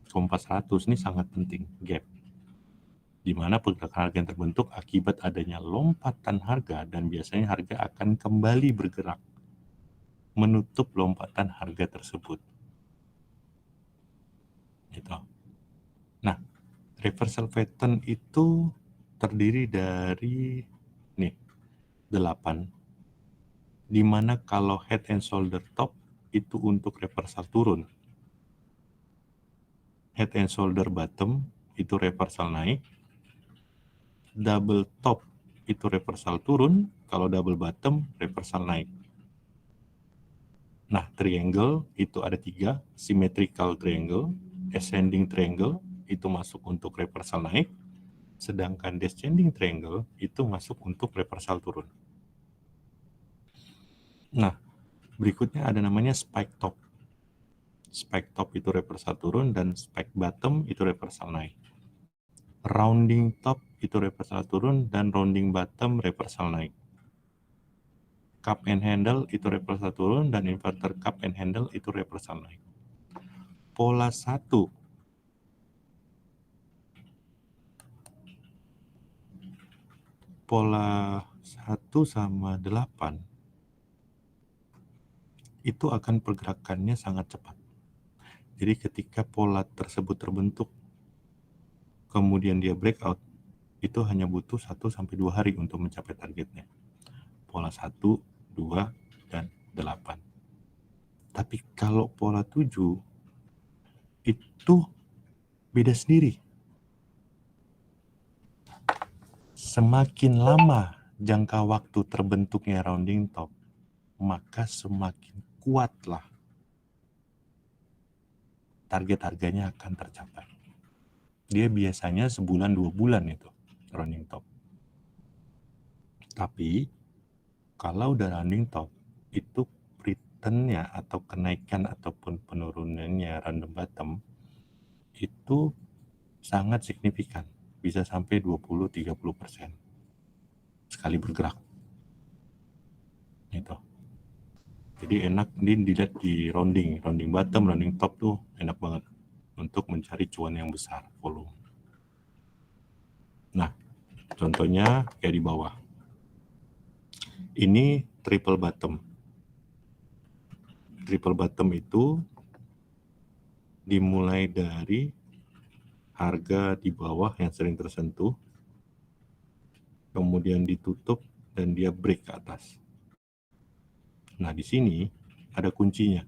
Kompas 100 ini sangat penting, gap. Di mana pergerakan harga yang terbentuk akibat adanya lompatan harga dan biasanya harga akan kembali bergerak. menutup lompatan harga tersebut. Gitu. Nah, reversal pattern itu terdiri dari 8, di mana kalau head and shoulder top itu untuk reversal turun, head and shoulder bottom itu reversal naik, double top itu reversal turun, kalau double bottom reversal naik. Nah, triangle itu ada 3, symmetrical triangle, ascending triangle itu masuk untuk reversal naik, sedangkan descending triangle itu masuk untuk reversal turun. Nah, berikutnya ada namanya spike top. Spike top itu reversal turun dan spike bottom itu reversal naik. Rounding top itu reversal turun dan rounding bottom reversal naik. Cup and handle itu reversal turun dan inverter cup and handle itu reversal naik. Pola 1 sama 8 itu akan pergerakannya sangat cepat. Jadi ketika pola tersebut terbentuk, kemudian dia breakout, itu hanya butuh 1-2 hari untuk mencapai targetnya. Pola 1, 2, dan 8. Tapi kalau pola 7, itu beda sendiri. Semakin lama jangka waktu terbentuknya rounding top, maka semakin kuatlah target harganya akan tercapai. Dia biasanya sebulan 2 bulan itu rounding top. Tapi kalau udah rounding top, itu returnnya atau kenaikan ataupun penurunannya random bottom itu sangat signifikan, bisa sampai 20-30% sekali bergerak. Gitu. Jadi enak dilihat di rounding bottom, rounding top tuh enak banget untuk mencari cuan yang besar, volume. Nah, contohnya kayak di bawah. Ini triple bottom. Triple bottom itu dimulai dari harga di bawah yang sering tersentuh, kemudian ditutup dan dia break ke atas. Nah, di sini ada kuncinya.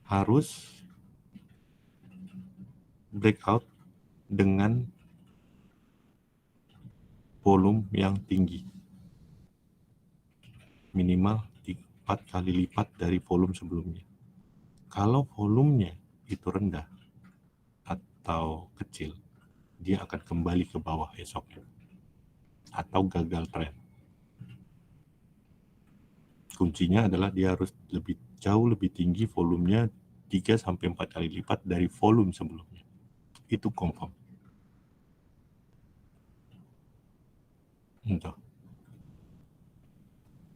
Harus breakout dengan volume yang tinggi. Minimal 4 kali lipat dari volume sebelumnya. Kalau volumenya itu rendah atau kecil, dia akan kembali ke bawah esoknya atau gagal tren. Kuncinya adalah dia harus jauh lebih tinggi volumenya 3-4 kali lipat dari volume sebelumnya. Itu confirm. Entah.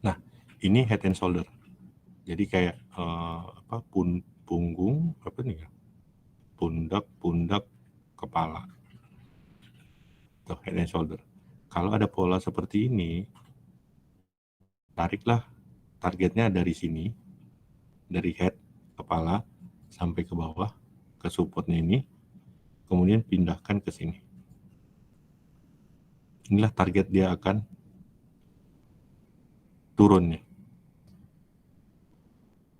Nah, ini head and shoulder. Jadi kayak punggung apa nih ya? Pundak, kepala. Tuh, head and shoulder. Kalau ada pola seperti ini, tariklah targetnya dari sini, dari head, kepala, sampai ke bawah, ke supportnya ini, kemudian pindahkan ke sini. Inilah target dia akan turun nih.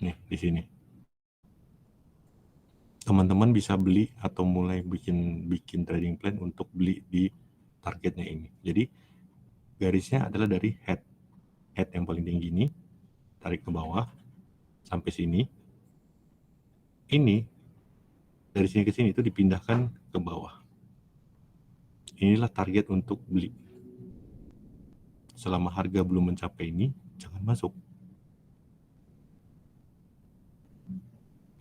Nih, di sini. Teman-teman bisa beli atau mulai bikin trading plan untuk beli di targetnya ini. Jadi, garisnya adalah dari head yang paling tinggi ini, tarik ke bawah, sampai sini. Ini, dari sini ke sini itu dipindahkan ke bawah. Inilah target untuk beli. Selama harga belum mencapai ini, jangan masuk.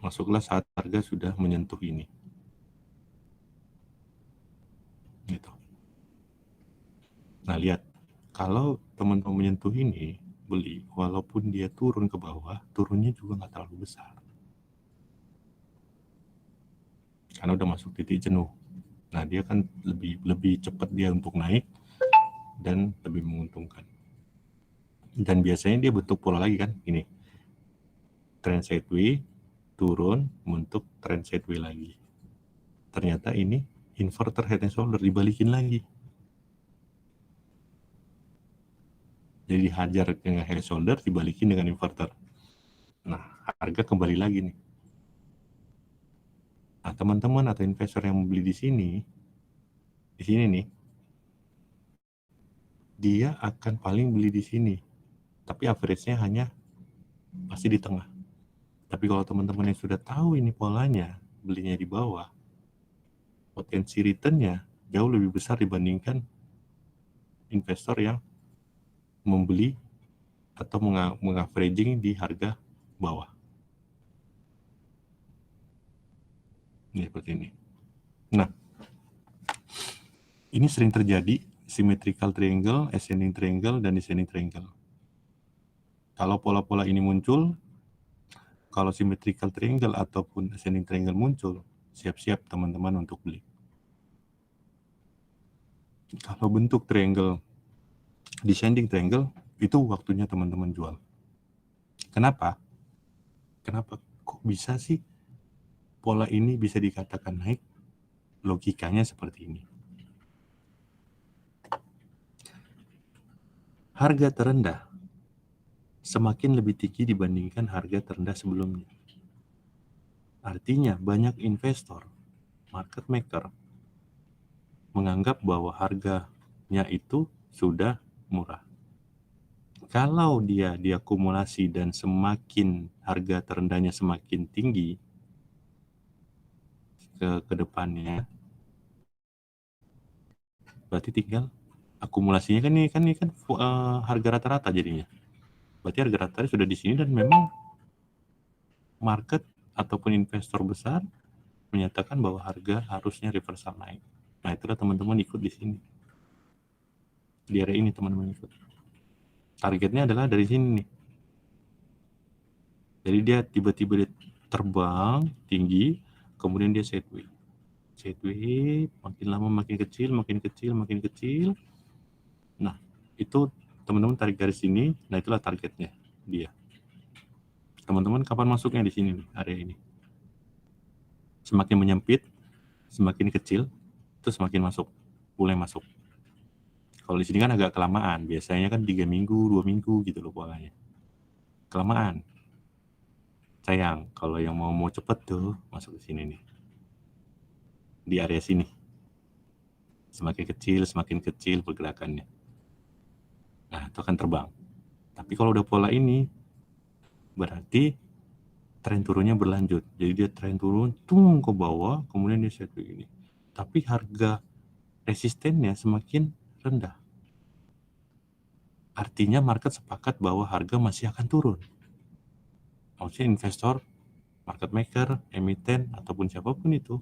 Masuklah saat harga sudah menyentuh ini. Gitu. Nah, lihat. Kalau teman-teman menyentuh ini, beli. Walaupun dia turun ke bawah, turunnya juga nggak terlalu besar. Karena udah masuk titik jenuh. Nah, dia kan lebih cepat dia untuk naik dan lebih menguntungkan. Dan biasanya dia bentuk pola lagi kan, ini. Trend sideway, turun, bentuk trend sideway lagi. Ternyata ini inverter head and shoulder, dibalikin lagi. Jadi hajar dengan head and shoulder, dibalikin dengan inverter. Nah, harga kembali lagi nih. Nah, teman-teman atau investor yang membeli di sini nih, dia akan paling beli di sini. Tapi average-nya hanya pasti di tengah. Tapi kalau teman-teman yang sudah tahu ini polanya, belinya di bawah, potensi return-nya jauh lebih besar dibandingkan investor yang membeli atau mengaveraging di harga bawah. Ini seperti ini. Nah, ini sering terjadi symmetrical triangle, ascending triangle, dan descending triangle. Kalau pola-pola ini muncul, kalau symmetrical triangle ataupun ascending triangle muncul, siap-siap teman-teman untuk beli. Kalau bentuk triangle, descending triangle, itu waktunya teman-teman jual. Kenapa? Kenapa kok bisa sih pola ini bisa dikatakan naik? Logikanya seperti ini. Harga terendah semakin lebih tinggi dibandingkan harga terendah sebelumnya. Artinya banyak investor, market maker, menganggap bahwa harganya itu sudah murah. Kalau dia diakumulasi dan semakin harga terendahnya semakin tinggi ke depannya, berarti tinggal akumulasinya kan ini kan harga rata-rata jadinya. Berarti harga rata sudah di sini dan memang market ataupun investor besar menyatakan bahwa harga harusnya reversal naik. Nah, itulah teman-teman ikut di sini. Di area ini teman-teman ikut. Targetnya adalah dari sini nih. Jadi dia tiba-tiba terbang tinggi, kemudian dia sideway. Sideway, makin lama makin kecil, makin kecil, makin kecil. Nah, itu teman-teman tarik garis ini, nah itulah targetnya dia. Teman-teman kapan masuknya di sini nih, area ini. Semakin menyempit, semakin kecil, terus semakin masuk, mulai masuk. Kalau di sini kan agak kelamaan, biasanya kan 3 minggu, 2 minggu gitu loh polanya. Kelamaan. Sayang, kalau yang mau cepet tuh masuk ke sini nih. Di area sini. Semakin kecil pergerakannya. Nah, itu akan terbang. Tapi kalau udah pola ini, berarti tren turunnya berlanjut. Jadi dia tren turun, tung ke bawah, kemudian dia set begini. Tapi harga resistennya semakin rendah. Artinya market sepakat bahwa harga masih akan turun. Maksudnya investor, market maker, emiten, ataupun siapapun itu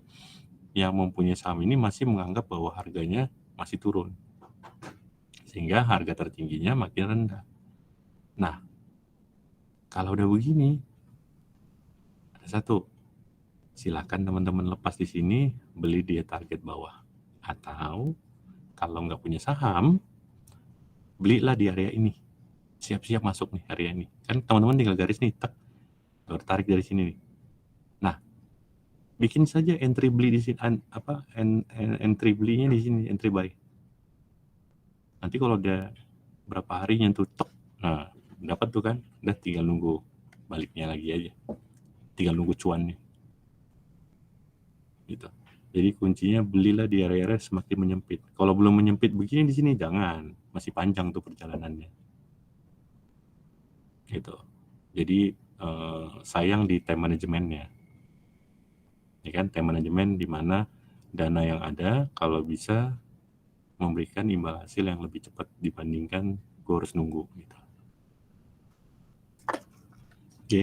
yang mempunyai saham ini masih menganggap bahwa harganya masih turun. Sehingga harga tertingginya makin rendah. Nah, kalau udah begini, ada satu, silakan teman-teman lepas di sini, beli di target bawah. Atau kalau nggak punya saham, belilah di area ini. Siap-siap masuk nih area ini. Kan teman-teman tinggal garis nih, tak, tarik dari sini nih. Nah, bikin saja entry beli di sini, entry belinya di sini, entry buy. Nanti kalau udah berapa hari nyentuh tok, nah dapat tuh kan, udah tinggal nunggu baliknya lagi aja, tinggal nunggu cuannya gitu. Jadi kuncinya belilah di area-area semakin menyempit. Kalau belum menyempit begini di sini jangan, masih panjang tuh perjalanannya gitu. Jadi sayang di time manajemennya, ya kan, time manajemen di mana dana yang ada kalau bisa memberikan imbal hasil yang lebih cepat dibandingkan gue harus nunggu gitu. Oke.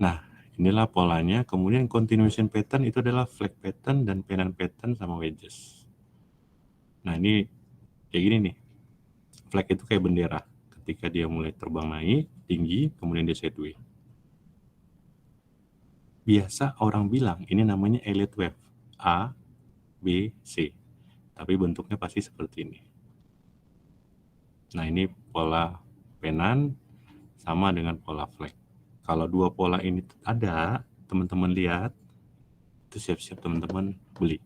Nah, inilah polanya. Kemudian continuation pattern itu adalah flag pattern dan pennant pattern sama wedges. Nah, ini kayak gini nih. Flag itu kayak bendera. Ketika dia mulai terbang naik tinggi, kemudian dia sideway. Biasa orang bilang ini namanya Elliott wave. A, B, C. Tapi bentuknya pasti seperti ini. Nah, ini pola penan sama dengan pola flag. Kalau dua pola ini ada, teman-teman lihat, itu siap-siap teman-teman beli.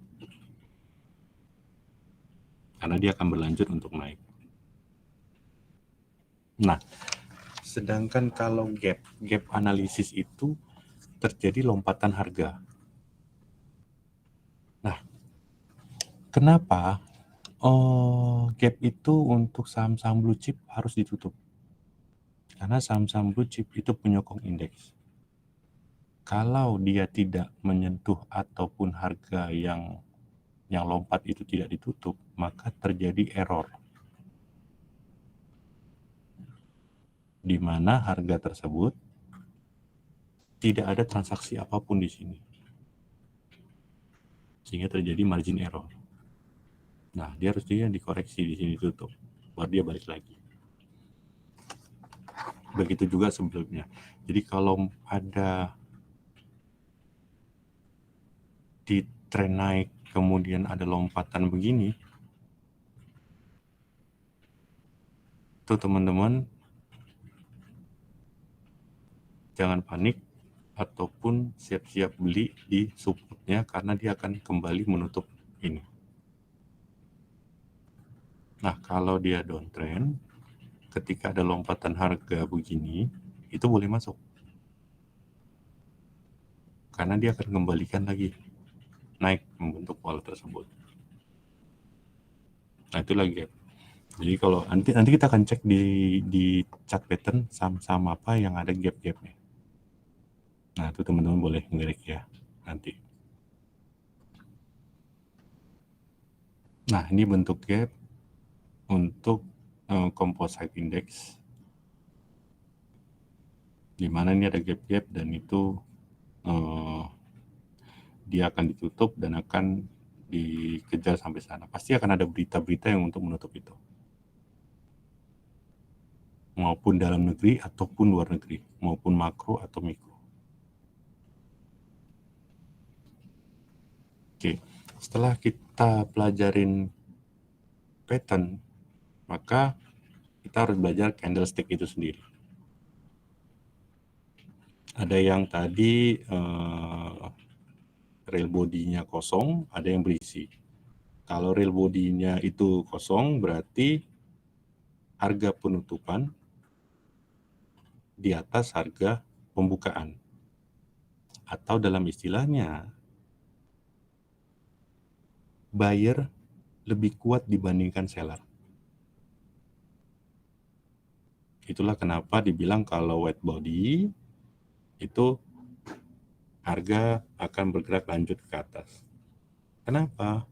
Karena dia akan berlanjut untuk naik. Nah, sedangkan kalau gap analisis itu terjadi lompatan harga. Nah, kenapa gap itu untuk saham-saham blue chip harus ditutup? Karena saham-saham blue chip itu penyokong indeks. Kalau dia tidak menyentuh ataupun harga yang lompat itu tidak ditutup, maka terjadi error. Di mana harga tersebut tidak ada transaksi apapun di sini. Sehingga terjadi margin error. Nah, dia harus dikoreksi di sini tutup, baru dia balik lagi. Begitu juga sebelumnya. Jadi kalau ada di tren naik, kemudian ada lompatan begini, itu teman-teman jangan panik ataupun siap-siap beli di supportnya karena dia akan kembali menutup ini. Nah, kalau dia downtrend, ketika ada lompatan harga begini, itu boleh masuk. Karena dia akan kembalikan lagi naik membentuk pola tersebut. Nah, itu lagi. Jadi kalau nanti kita akan cek di chart pattern saham-saham apa yang ada gap-gapnya. Nah, itu teman-teman boleh ngelirik ya nanti. Nah, ini bentuk gap untuk composite index, di mana ini ada gap-gap dan itu dia akan ditutup dan akan dikejar sampai sana. Pasti akan ada berita-berita yang untuk menutup itu. Maupun dalam negeri ataupun luar negeri, maupun makro atau mikro. Oke, setelah kita pelajarin pattern, maka kita harus belajar candlestick itu sendiri. Ada yang tadi real body-nya kosong, ada yang berisi. Kalau real body-nya itu kosong, berarti harga penutupan di atas harga pembukaan. Atau dalam istilahnya, buyer lebih kuat dibandingkan seller. Itulah kenapa dibilang kalau white body itu harga akan bergerak lanjut ke atas. Kenapa?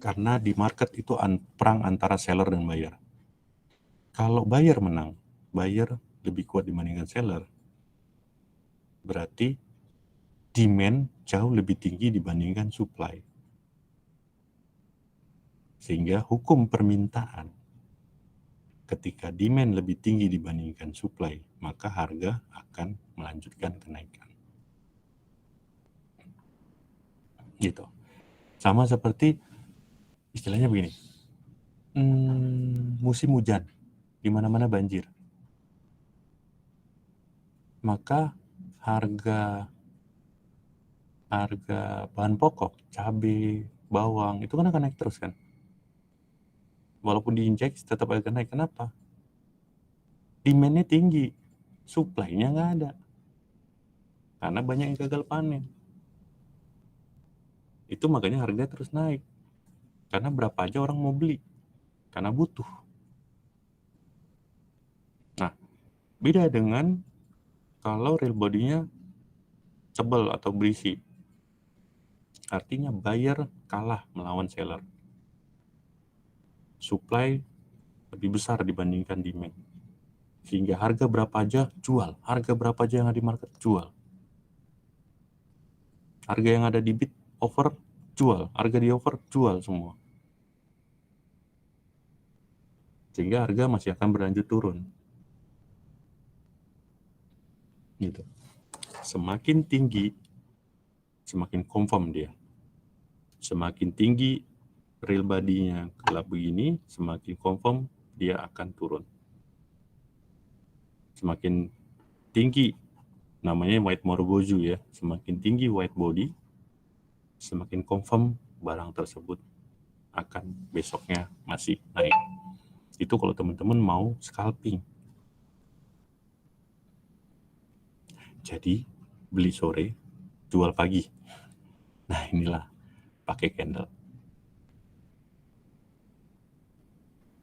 Karena di market itu perang antara seller dan buyer. Kalau buyer menang, buyer lebih kuat dibandingkan seller, berarti demand jauh lebih tinggi dibandingkan supply. Sehingga hukum permintaan, ketika demand lebih tinggi dibandingkan supply, maka harga akan melanjutkan kenaikan. Gitu. Sama seperti istilahnya begini, musim hujan, di mana-mana banjir. Maka harga bahan pokok, cabai, bawang, itu kan akan naik terus kan. Walaupun diinjek tetap akan naik. Kenapa? Demand-nya tinggi, supply-nya nggak ada. Karena banyak yang gagal panen. Itu makanya harga terus naik. Karena berapa aja orang mau beli. Karena butuh. Nah, beda dengan kalau real body-nya tebal atau berisi. Artinya buyer kalah melawan seller. Supply lebih besar dibandingkan demand. Sehingga harga berapa aja jual. Harga berapa aja yang ada di market jual. Harga yang ada di bid over jual. Harga di over jual semua. Sehingga harga masih akan berlanjut turun. Gitu. Semakin tinggi, semakin confirm dia. Semakin tinggi real body-nya gelap begini, semakin confirm dia akan turun. Semakin tinggi, namanya white Morobozu ya, semakin tinggi white body, semakin confirm barang tersebut akan besoknya masih naik. Itu kalau teman-teman mau scalping. Jadi beli sore, jual pagi. Nah inilah pakai candle.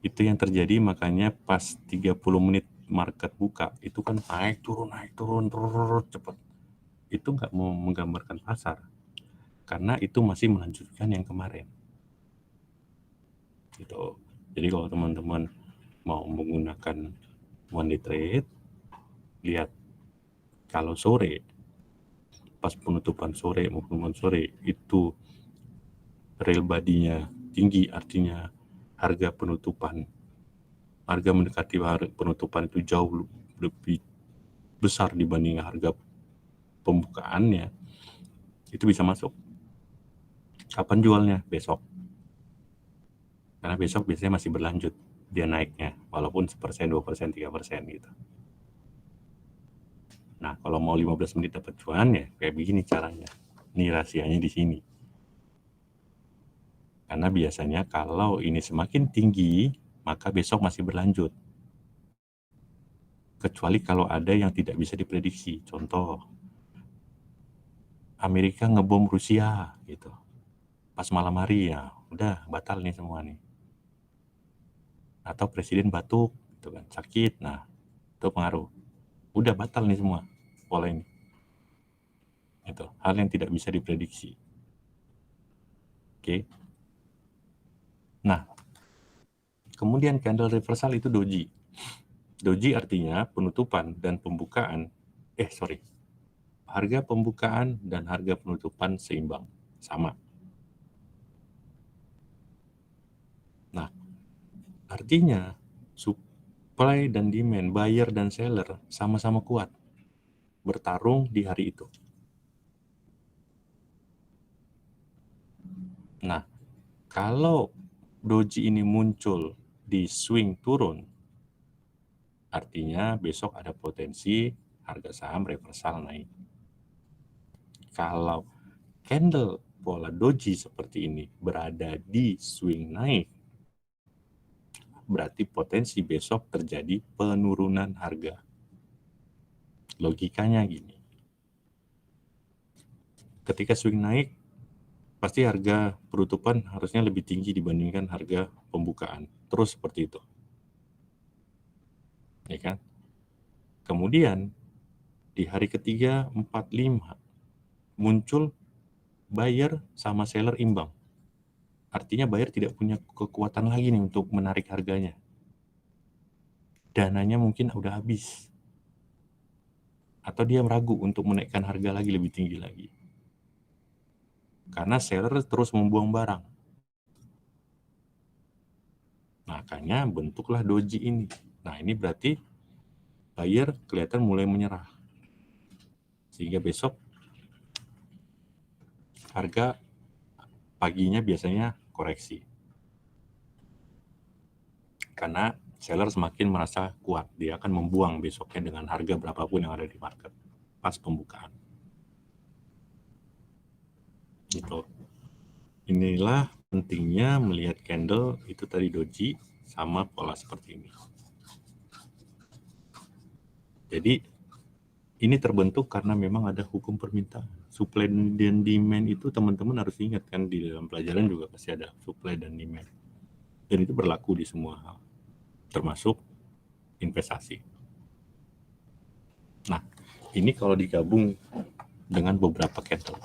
Itu yang terjadi, makanya pas 30 menit market buka, itu kan naik turun cepat. Itu nggak mau menggambarkan pasar, karena itu masih melanjutkan yang kemarin. Gitu. Jadi kalau teman-teman mau menggunakan one day trade, lihat kalau sore, pas penutupan sore maupun sore itu real body-nya tinggi, artinya harga mendekati harga penutupan itu jauh lebih besar dibanding harga pembukaannya, itu bisa masuk. Kapan jualnya? Besok. Karena besok biasanya masih berlanjut dia naiknya, walaupun 1%, 2%, 3% gitu. Nah, kalau mau 15 menit dapat cuan ya kayak begini caranya. Ini rahasianya di sini. Karena biasanya kalau ini semakin tinggi, maka besok masih berlanjut. Kecuali kalau ada yang tidak bisa diprediksi. Contoh, Amerika ngebom Rusia gitu. Pas malam hari ya, udah batal nih semua nih. Atau presiden batuk, gitu kan, sakit, nah itu pengaruh. Udah batal nih semua pola ini. Itu hal yang tidak bisa diprediksi. Oke. Nah, kemudian candle reversal itu doji. Doji artinya penutupan dan pembukaan. Harga pembukaan dan harga penutupan seimbang, sama. Nah, artinya supply dan demand, buyer dan seller sama-sama kuat bertarung di hari itu. Nah, kalau doji ini muncul di swing turun, artinya besok ada potensi harga saham reversal naik. Kalau candle pola doji seperti ini berada di swing naik, berarti potensi besok terjadi penurunan harga. Logikanya gini. Ketika swing naik, pasti harga penutupan harusnya lebih tinggi dibandingkan harga pembukaan. Terus seperti itu. Ya kan? Kemudian di hari ketiga, 4, 5 muncul buyer sama seller imbang. Artinya buyer tidak punya kekuatan lagi nih untuk menarik harganya. Dananya mungkin udah habis. Atau dia ragu untuk menaikkan harga lagi lebih tinggi lagi. Karena seller terus membuang barang. Makanya bentuklah doji ini. Nah, ini berarti buyer kelihatan mulai menyerah. Sehingga besok harga paginya biasanya koreksi. Karena seller semakin merasa kuat, dia akan membuang besoknya dengan harga berapapun yang ada di market pas pembukaan. Gitu. Inilah pentingnya melihat candle itu tadi doji sama pola seperti ini. Jadi ini terbentuk karena memang ada hukum permintaan. Supply dan demand itu teman-teman harus ingat kan, di dalam pelajaran juga pasti ada supply dan demand. Dan itu berlaku di semua hal, termasuk investasi. Nah, ini kalau digabung dengan beberapa candle.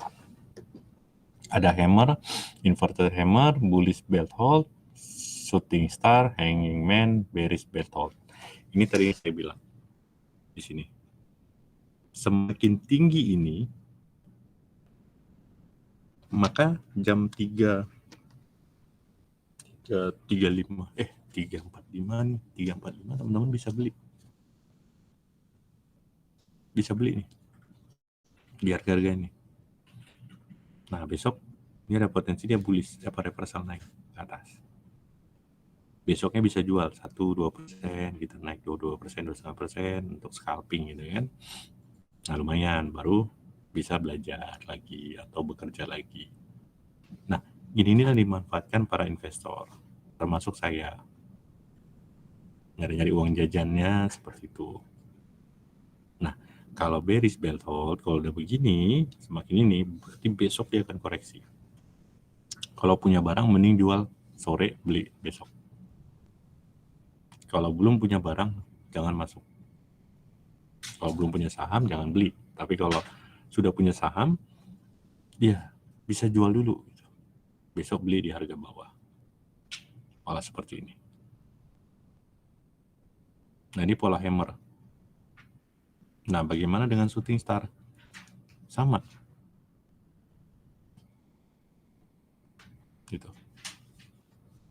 Ada hammer, inverted hammer, bullish belt hold, shooting star, hanging man, bearish belt hold. Ini tadi saya bilang di sini. Semakin tinggi ini, maka jam 3.45 3.45 nih, 3.45 teman-teman bisa beli. Bisa beli nih. Di harga ini. Nah, besok ini ada potensi dia bullish, apa reversal naik ke atas. besoknya bisa jual 1-2% gitu, naik 2% 2,5% untuk scalping gitu kan. Nah lumayan, baru bisa belajar lagi atau bekerja lagi. Nah inilah dimanfaatkan para investor, termasuk saya, nyari-nyari uang jajannya seperti itu. Nah kalau bearish bell hold, kalau udah begini semakin ini berarti besok dia akan koreksi. Kalau punya barang mending jual sore, beli besok. Kalau belum punya barang jangan masuk. Kalau belum punya saham jangan beli. Tapi kalau sudah punya saham, ya bisa jual dulu. Besok beli di harga bawah. Malah seperti ini. Nah ini pola hammer. Nah bagaimana dengan shooting star? Sama. Gitu.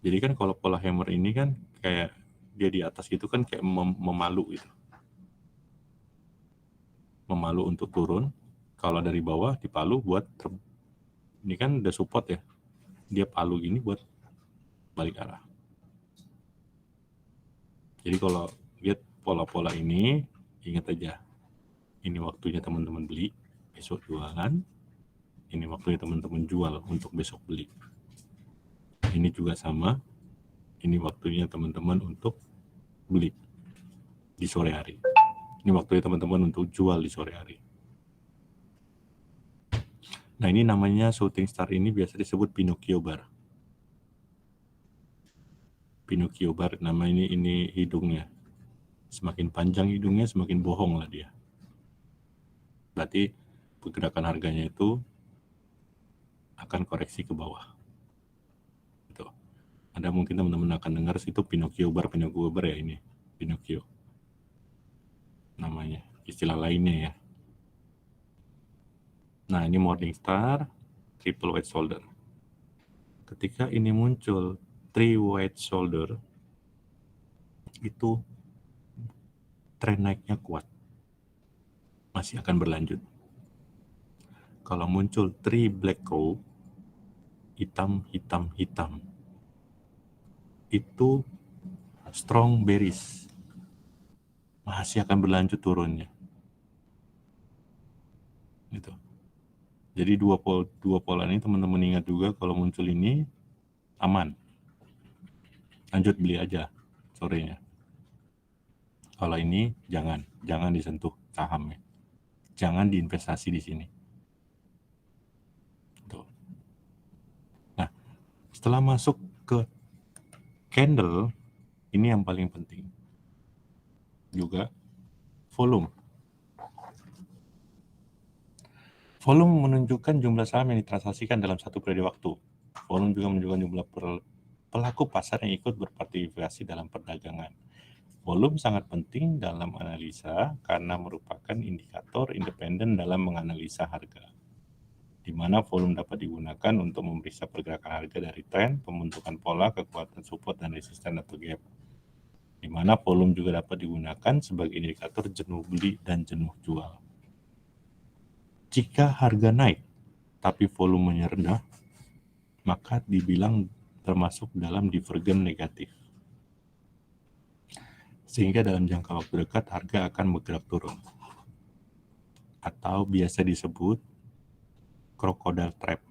Jadi kan kalau pola hammer ini kan kayak dia di atas gitu kan kayak memalu gitu. Memalu untuk turun. Kalau dari bawah dipalu buat ini kan udah support ya. Dia palu gini buat balik arah. Jadi kalau lihat pola-pola ini, ingat aja, ini waktunya teman-teman beli, besok jualan, ini waktunya teman-teman jual untuk besok beli. Ini juga sama, ini waktunya teman-teman untuk beli di sore hari. Ini waktunya teman-teman untuk jual di sore hari. Nah ini namanya shooting star ini biasa disebut Pinocchio bar. Pinocchio bar, nama ini hidungnya. Semakin panjang hidungnya, semakin bohong lah dia. Berarti pergerakan harganya itu akan koreksi ke bawah. Gitu. Ada mungkin teman-teman akan dengar itu Pinocchio bar ya ini. Pinocchio. Namanya, istilah lainnya ya. Nah, ini Morningstar triple white shoulder. Ketika ini muncul three white shoulder, itu tren naiknya kuat. Masih akan berlanjut. Kalau muncul three black crow, hitam, hitam, hitam, itu strong bearish. Masih akan berlanjut turunnya. Gitu. Jadi dua pola ini teman-teman ingat juga kalau muncul ini aman. Lanjut beli aja sorenya. Kalau ini jangan disentuh sahamnya. Jangan diinvestasi di sini. Tuh. Nah, setelah masuk ke candle, ini yang paling penting. Juga volume. Volume menunjukkan jumlah saham yang ditransaksikan dalam satu periode waktu. Volume juga menunjukkan jumlah pelaku pasar yang ikut berpartisipasi dalam perdagangan. Volume sangat penting dalam analisa karena merupakan indikator independen dalam menganalisa harga, di mana volume dapat digunakan untuk memeriksa pergerakan harga dari tren, pembentukan pola, kekuatan support dan resisten atau gap. Di mana volume juga dapat digunakan sebagai indikator jenuh beli dan jenuh jual. Jika harga naik tapi volumenya rendah, maka dibilang termasuk dalam divergen negatif. Sehingga dalam jangka waktu dekat harga akan bergerak turun. Atau biasa disebut crocodile trap.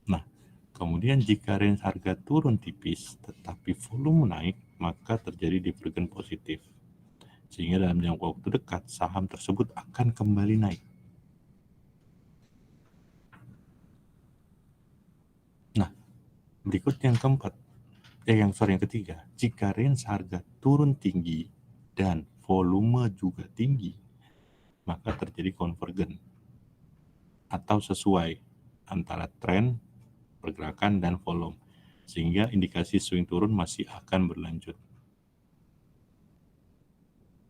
Nah, kemudian jika range harga turun tipis tetapi volume naik, maka terjadi divergen positif. Sehingga dalam jangka waktu dekat saham tersebut akan kembali naik. Nah, berikut yang keempat. Yang ketiga, jika range harga turun tinggi dan volume juga tinggi, maka terjadi konvergen atau sesuai antara tren, pergerakan, dan volume, sehingga indikasi swing turun masih akan berlanjut.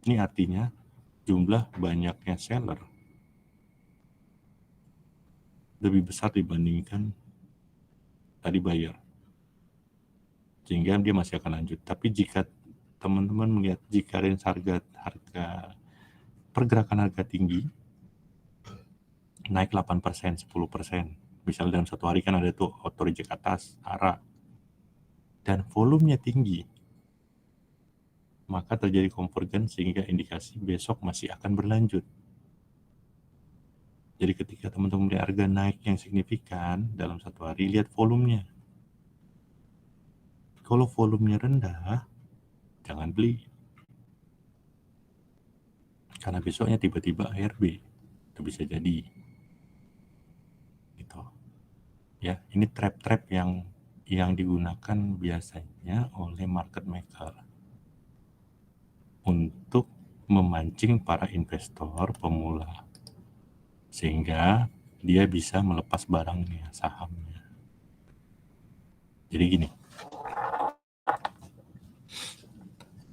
Ini artinya jumlah banyaknya seller lebih besar dibandingkan tadi buyer, sehingga dia masih akan lanjut. Tapi jika teman-teman melihat jika range harga pergerakan harga tinggi naik 8%, 10%, misalnya dalam satu hari kan ada tuh auto reject atas, ARA, dan volumenya tinggi, maka terjadi konvergen sehingga indikasi besok masih akan berlanjut. Jadi ketika teman-teman melihat harga naik yang signifikan dalam satu hari, lihat volumenya. Kalau volumenya rendah, jangan beli. Karena besoknya tiba-tiba ARB. Itu bisa jadi. Gitu. Ya, ini trap-trap yang digunakan biasanya oleh market maker untuk memancing para investor pemula. Sehingga dia bisa melepas barangnya, sahamnya. Jadi gini,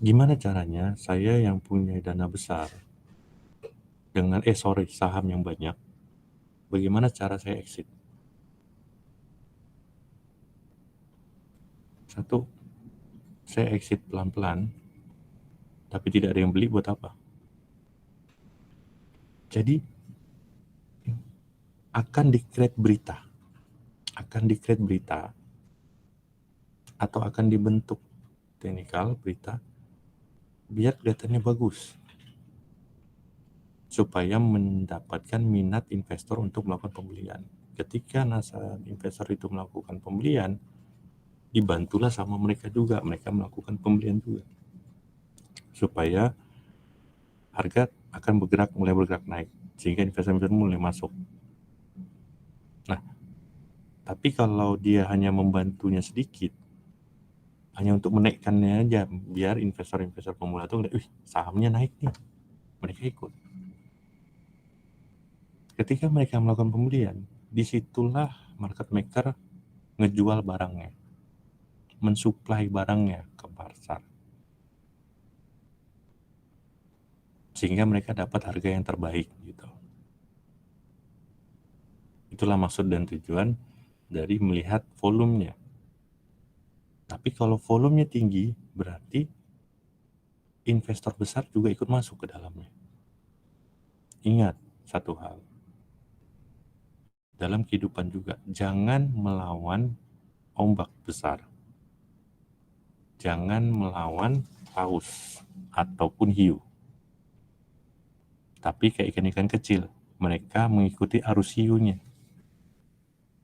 gimana caranya saya yang punya dana besar dengan saham yang banyak, bagaimana cara saya exit? Satu, saya exit pelan-pelan, tapi tidak ada yang beli, buat apa? Jadi akan di-create berita atau akan dibentuk teknikal berita biar kelihatannya bagus, supaya mendapatkan minat investor untuk melakukan pembelian. Ketika investor itu melakukan pembelian, dibantulah sama mereka juga, mereka melakukan pembelian juga, supaya harga akan mulai bergerak naik, sehingga investor mulai masuk. Nah, tapi kalau dia hanya membantunya sedikit, hanya untuk menaikkannya aja, biar investor-investor pemula itu ngeliat, sahamnya naik nih, mereka ikut. Ketika mereka melakukan pembelian, disitulah market maker ngejual barangnya, mensuplai barangnya ke pasar, sehingga mereka dapat harga yang terbaik gitu. Itulah maksud dan tujuan dari melihat volumenya. Tapi kalau volumenya tinggi, berarti investor besar juga ikut masuk ke dalamnya. Ingat satu hal, dalam kehidupan juga, jangan melawan ombak besar. Jangan melawan paus ataupun hiu. Tapi kayak ikan-ikan kecil, mereka mengikuti arus hiunya.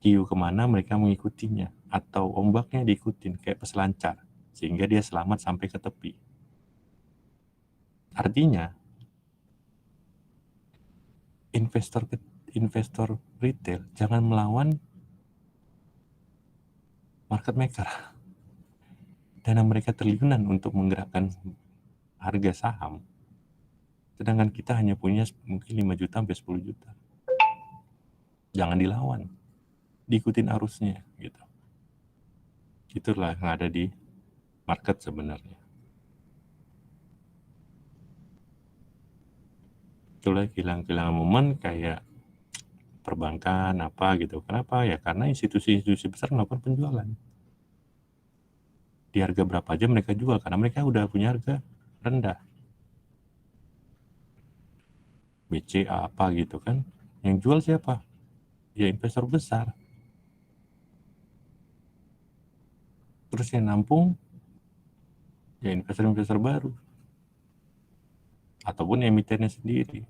Hiu kemana mereka mengikutinya, atau ombaknya diikutin kayak peselancar, sehingga dia selamat sampai ke tepi. Artinya, investor retail jangan melawan market maker. Dana mereka triliunan untuk menggerakkan harga saham, sedangkan kita hanya punya mungkin 5 juta sampai 10 juta. Jangan dilawan, diikutin arusnya gitu. Itulah yang ada di market sebenarnya. Itulah kehilangan momen kayak perbankan apa gitu. Kenapa? Ya karena institusi-institusi besar melakukan penjualan. Di harga berapa aja mereka jual, karena mereka udah punya harga rendah. BCA apa gitu kan. Yang jual siapa? Ya investor besar. Terus yang nampung ya investor-investor baru. Ataupun emitennya sendiri.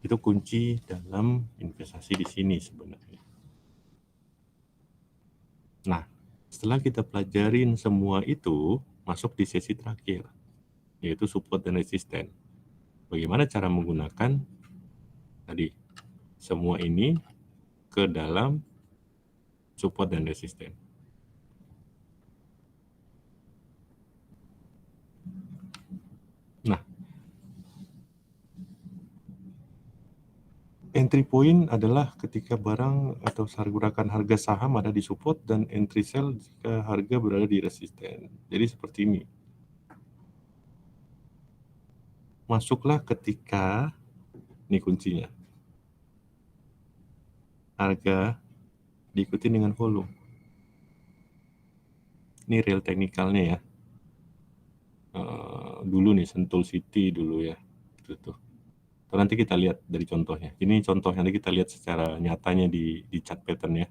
Itu kunci dalam investasi di sini sebenarnya. Nah, setelah kita pelajarin semua itu, masuk di sesi terakhir, yaitu support dan resisten. Bagaimana cara menggunakan tadi semua ini ke dalam support dan resisten. Nah, entry point adalah ketika barang atau gerakan harga saham ada di support, dan entry sell jika harga berada di resisten. Jadi seperti ini. Masuklah ketika, ini kuncinya, harga diikuti dengan volume. Ini real teknikalnya ya. Dulu nih Sentul City dulu ya. Itu. Nanti kita lihat dari contohnya. Ini contoh yang kita lihat secara nyatanya di chart pattern ya.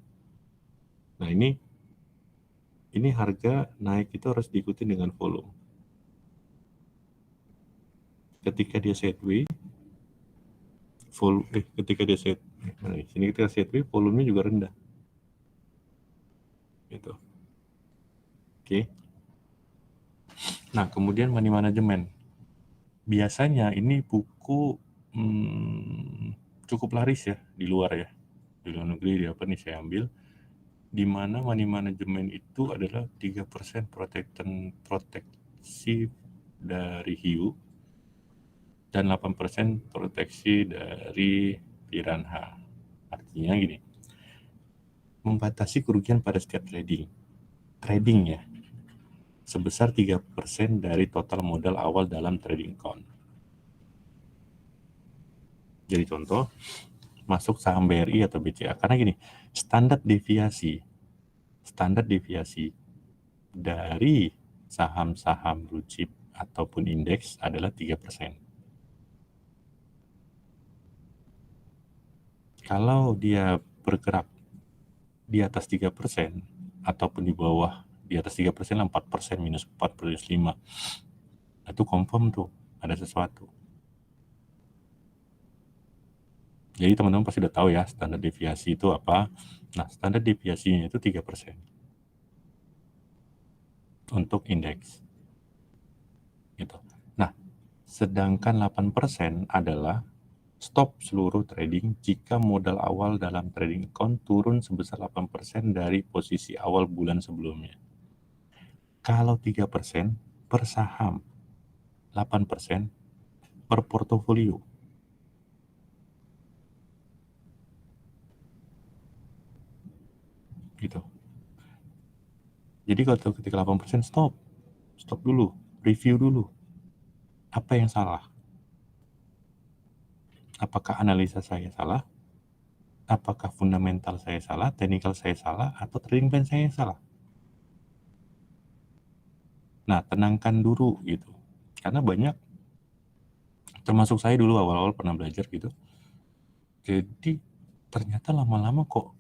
Nah ini ini harga naik itu harus diikuti dengan volume. Ketika dia sideways, ketika dia sini ketika sideways, volumenya juga rendah. Gitu. Oke. Nah, kemudian money management. Biasanya ini buku cukup laris ya di luar ya. Di luar negeri, di apa nih saya ambil. Di mana money management itu adalah 3% proteksi dari hiu dan 8% proteksi dari piranha. Artinya gini, membatasi kerugian pada setiap trading ya, sebesar 3% dari total modal awal dalam trading account. Jadi contoh, masuk saham BRI atau BCA, karena gini, standar deviasi dari saham-saham blue chip ataupun indeks adalah 3%. Kalau dia bergerak di atas 3% ataupun di bawah, di atas 3% 4%, minus 4, minus 5, itu confirm tuh ada sesuatu. Jadi teman-teman pasti udah tahu ya standar deviasi itu apa. Nah, standar deviasinya itu 3% untuk indeks. Gitu. Nah, sedangkan 8% adalah stop seluruh trading jika modal awal dalam trading account turun sebesar 8% dari posisi awal bulan sebelumnya. Kalau 3% per saham, 8% per portofolio. Gitu. Jadi kalau ketika 8% stop dulu, review dulu. Apa yang salah? Apakah analisa saya salah? Apakah fundamental saya salah, technical saya salah, atau trading plan saya salah? Nah, tenangkan dulu gitu. Karena banyak, termasuk saya dulu awal-awal pernah belajar gitu. Jadi ternyata lama-lama kok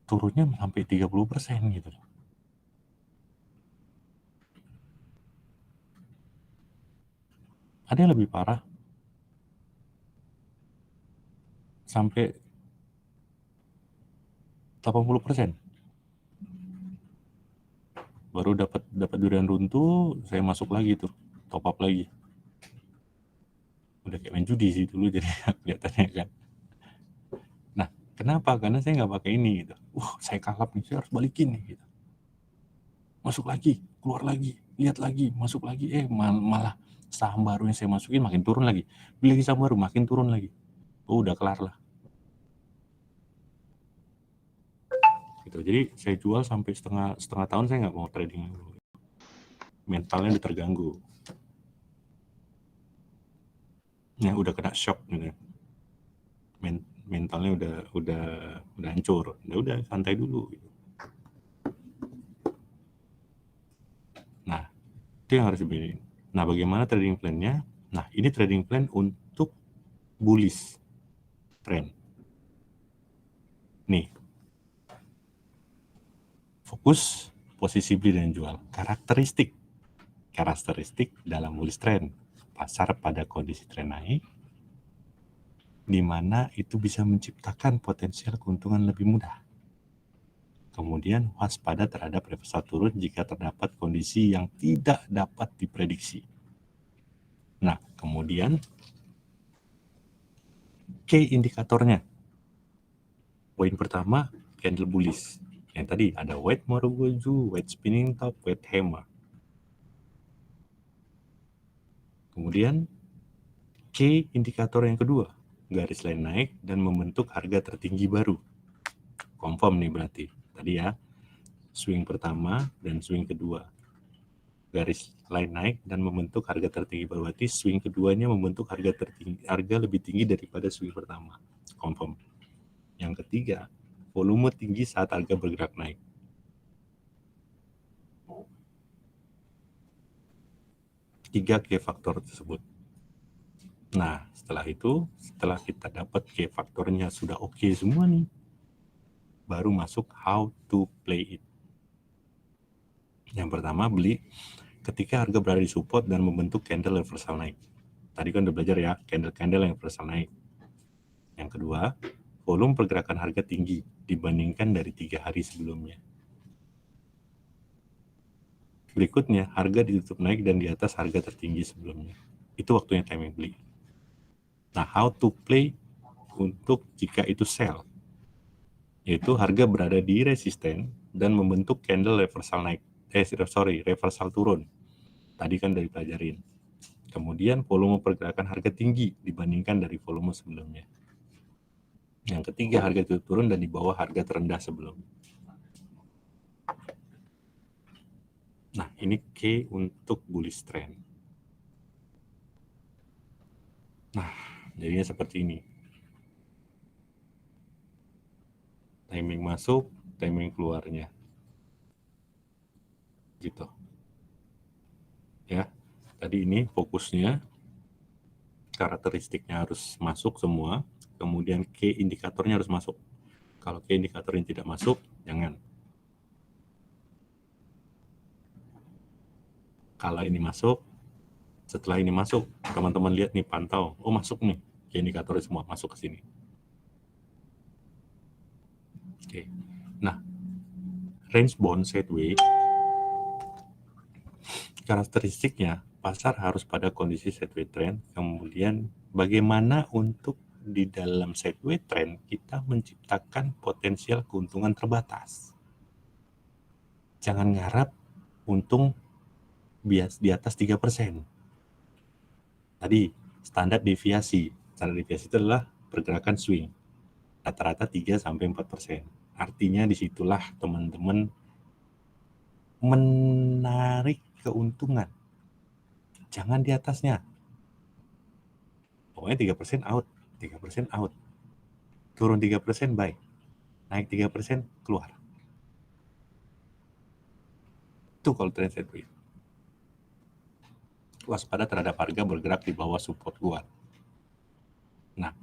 turunnya sampai 30% gitu. Ada yang lebih parah, sampai 80%. Baru dapat durian runtuh, saya masuk lagi tuh, top up lagi. Udah kayak main judi sih dulu jadi kelihatannya kan. Nah, kenapa? Karena saya nggak pakai ini gitu. Saya kalap nih, saya harus balikin nih gitu. Masuk lagi, keluar lagi, lihat lagi, masuk lagi, malah saham baru yang saya masukin makin turun lagi. Beli lagi saham baru, makin turun lagi. Udah kelar lah. Gitu. Jadi saya jual sampai setengah tahun saya nggak mau trading. Mentalnya udah terganggu. Ya udah kena shock gitu. Mentalnya udah hancur. Udah santai dulu gitu. Nah, itu yang harus dibedain. Nah, bagaimana trading plan-nya? Nah, ini trading plan untuk bullish trend. Nih, fokus posisi beli dan jual. Karakteristik dalam bullish trend. Pasar pada kondisi tren naik, di mana itu bisa menciptakan potensial keuntungan lebih mudah. Kemudian waspada terhadap reversal turun jika terdapat kondisi yang tidak dapat diprediksi. Nah, kemudian key indikatornya. Poin pertama, candle bullish. Yang tadi ada white Marubozu, white spinning top, white hammer. Kemudian key indikator yang kedua, garis line naik dan membentuk harga tertinggi baru. Confirm nih berarti. Tadi ya, swing pertama dan swing kedua. Garis line naik dan membentuk harga tertinggi baru. Berarti swing keduanya membentuk harga lebih tinggi daripada swing pertama. Confirm. Yang ketiga, volume tinggi saat harga bergerak naik. Tiga key faktor tersebut. Nah, setelah kita dapat key faktornya sudah oke semua nih, baru masuk how to play it. Yang pertama, beli ketika harga berada di support dan membentuk candle reversal naik. Tadi kan udah belajar ya, candle-candle yang reversal naik. Yang kedua, volume pergerakan harga tinggi dibandingkan dari 3 hari sebelumnya. Berikutnya, harga ditutup naik dan di atas harga tertinggi sebelumnya. Itu waktunya timing beli. Nah, how to play untuk jika itu sell, yaitu harga berada di resisten dan membentuk candle reversal naik. Reversal turun. Tadi kan dari pelajarin. Kemudian volume pergerakan harga tinggi dibandingkan dari volume sebelumnya. Yang ketiga, harga itu turun dan di bawah harga terendah sebelumnya. Nah, ini key untuk bullish trend. Nah, jadinya seperti ini. Timing masuk, timing keluarnya. Gitu. Ya. Tadi ini fokusnya karakteristiknya harus masuk semua, kemudian key indikatornya harus masuk. Kalau key indikatornya tidak masuk, jangan. Kalau ini masuk, setelah ini masuk, teman-teman lihat nih, pantau. Oh, masuk nih. Key indikatornya semua masuk ke sini. Oke. Nah, range bound sideways, karakteristiknya pasar harus pada kondisi sideways trend. Kemudian bagaimana untuk di dalam sideways trend kita menciptakan potensial keuntungan terbatas. Jangan ngarap untung bias di atas 3%. Tadi standar deviasi. Standar deviasi itu adalah pergerakan swing. Rata-rata 3-4%. Artinya disitulah teman-teman menarik keuntungan. Jangan di atasnya. Pokoknya 3% out. 3% out. Turun 3% buy. Naik 3% keluar. Itu kalau trend sideways. Waspada terhadap harga bergerak di bawah support kuat. Nah,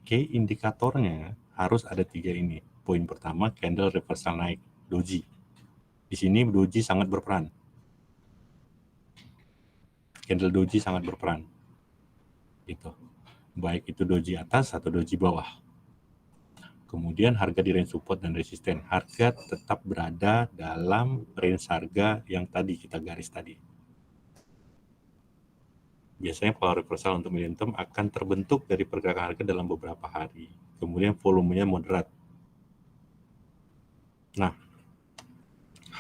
key indikatornya harus ada 3 ini. Poin pertama, candle reversal naik, doji. Di sini doji sangat berperan. Candle doji sangat berperan. Gitu. Baik itu doji atas atau doji bawah. Kemudian harga di range support dan resisten. Harga tetap berada dalam range harga yang tadi kita garis tadi. Biasanya pola reversal untuk medium term akan terbentuk dari pergerakan harga dalam beberapa hari. Kemudian volumenya moderat. Nah,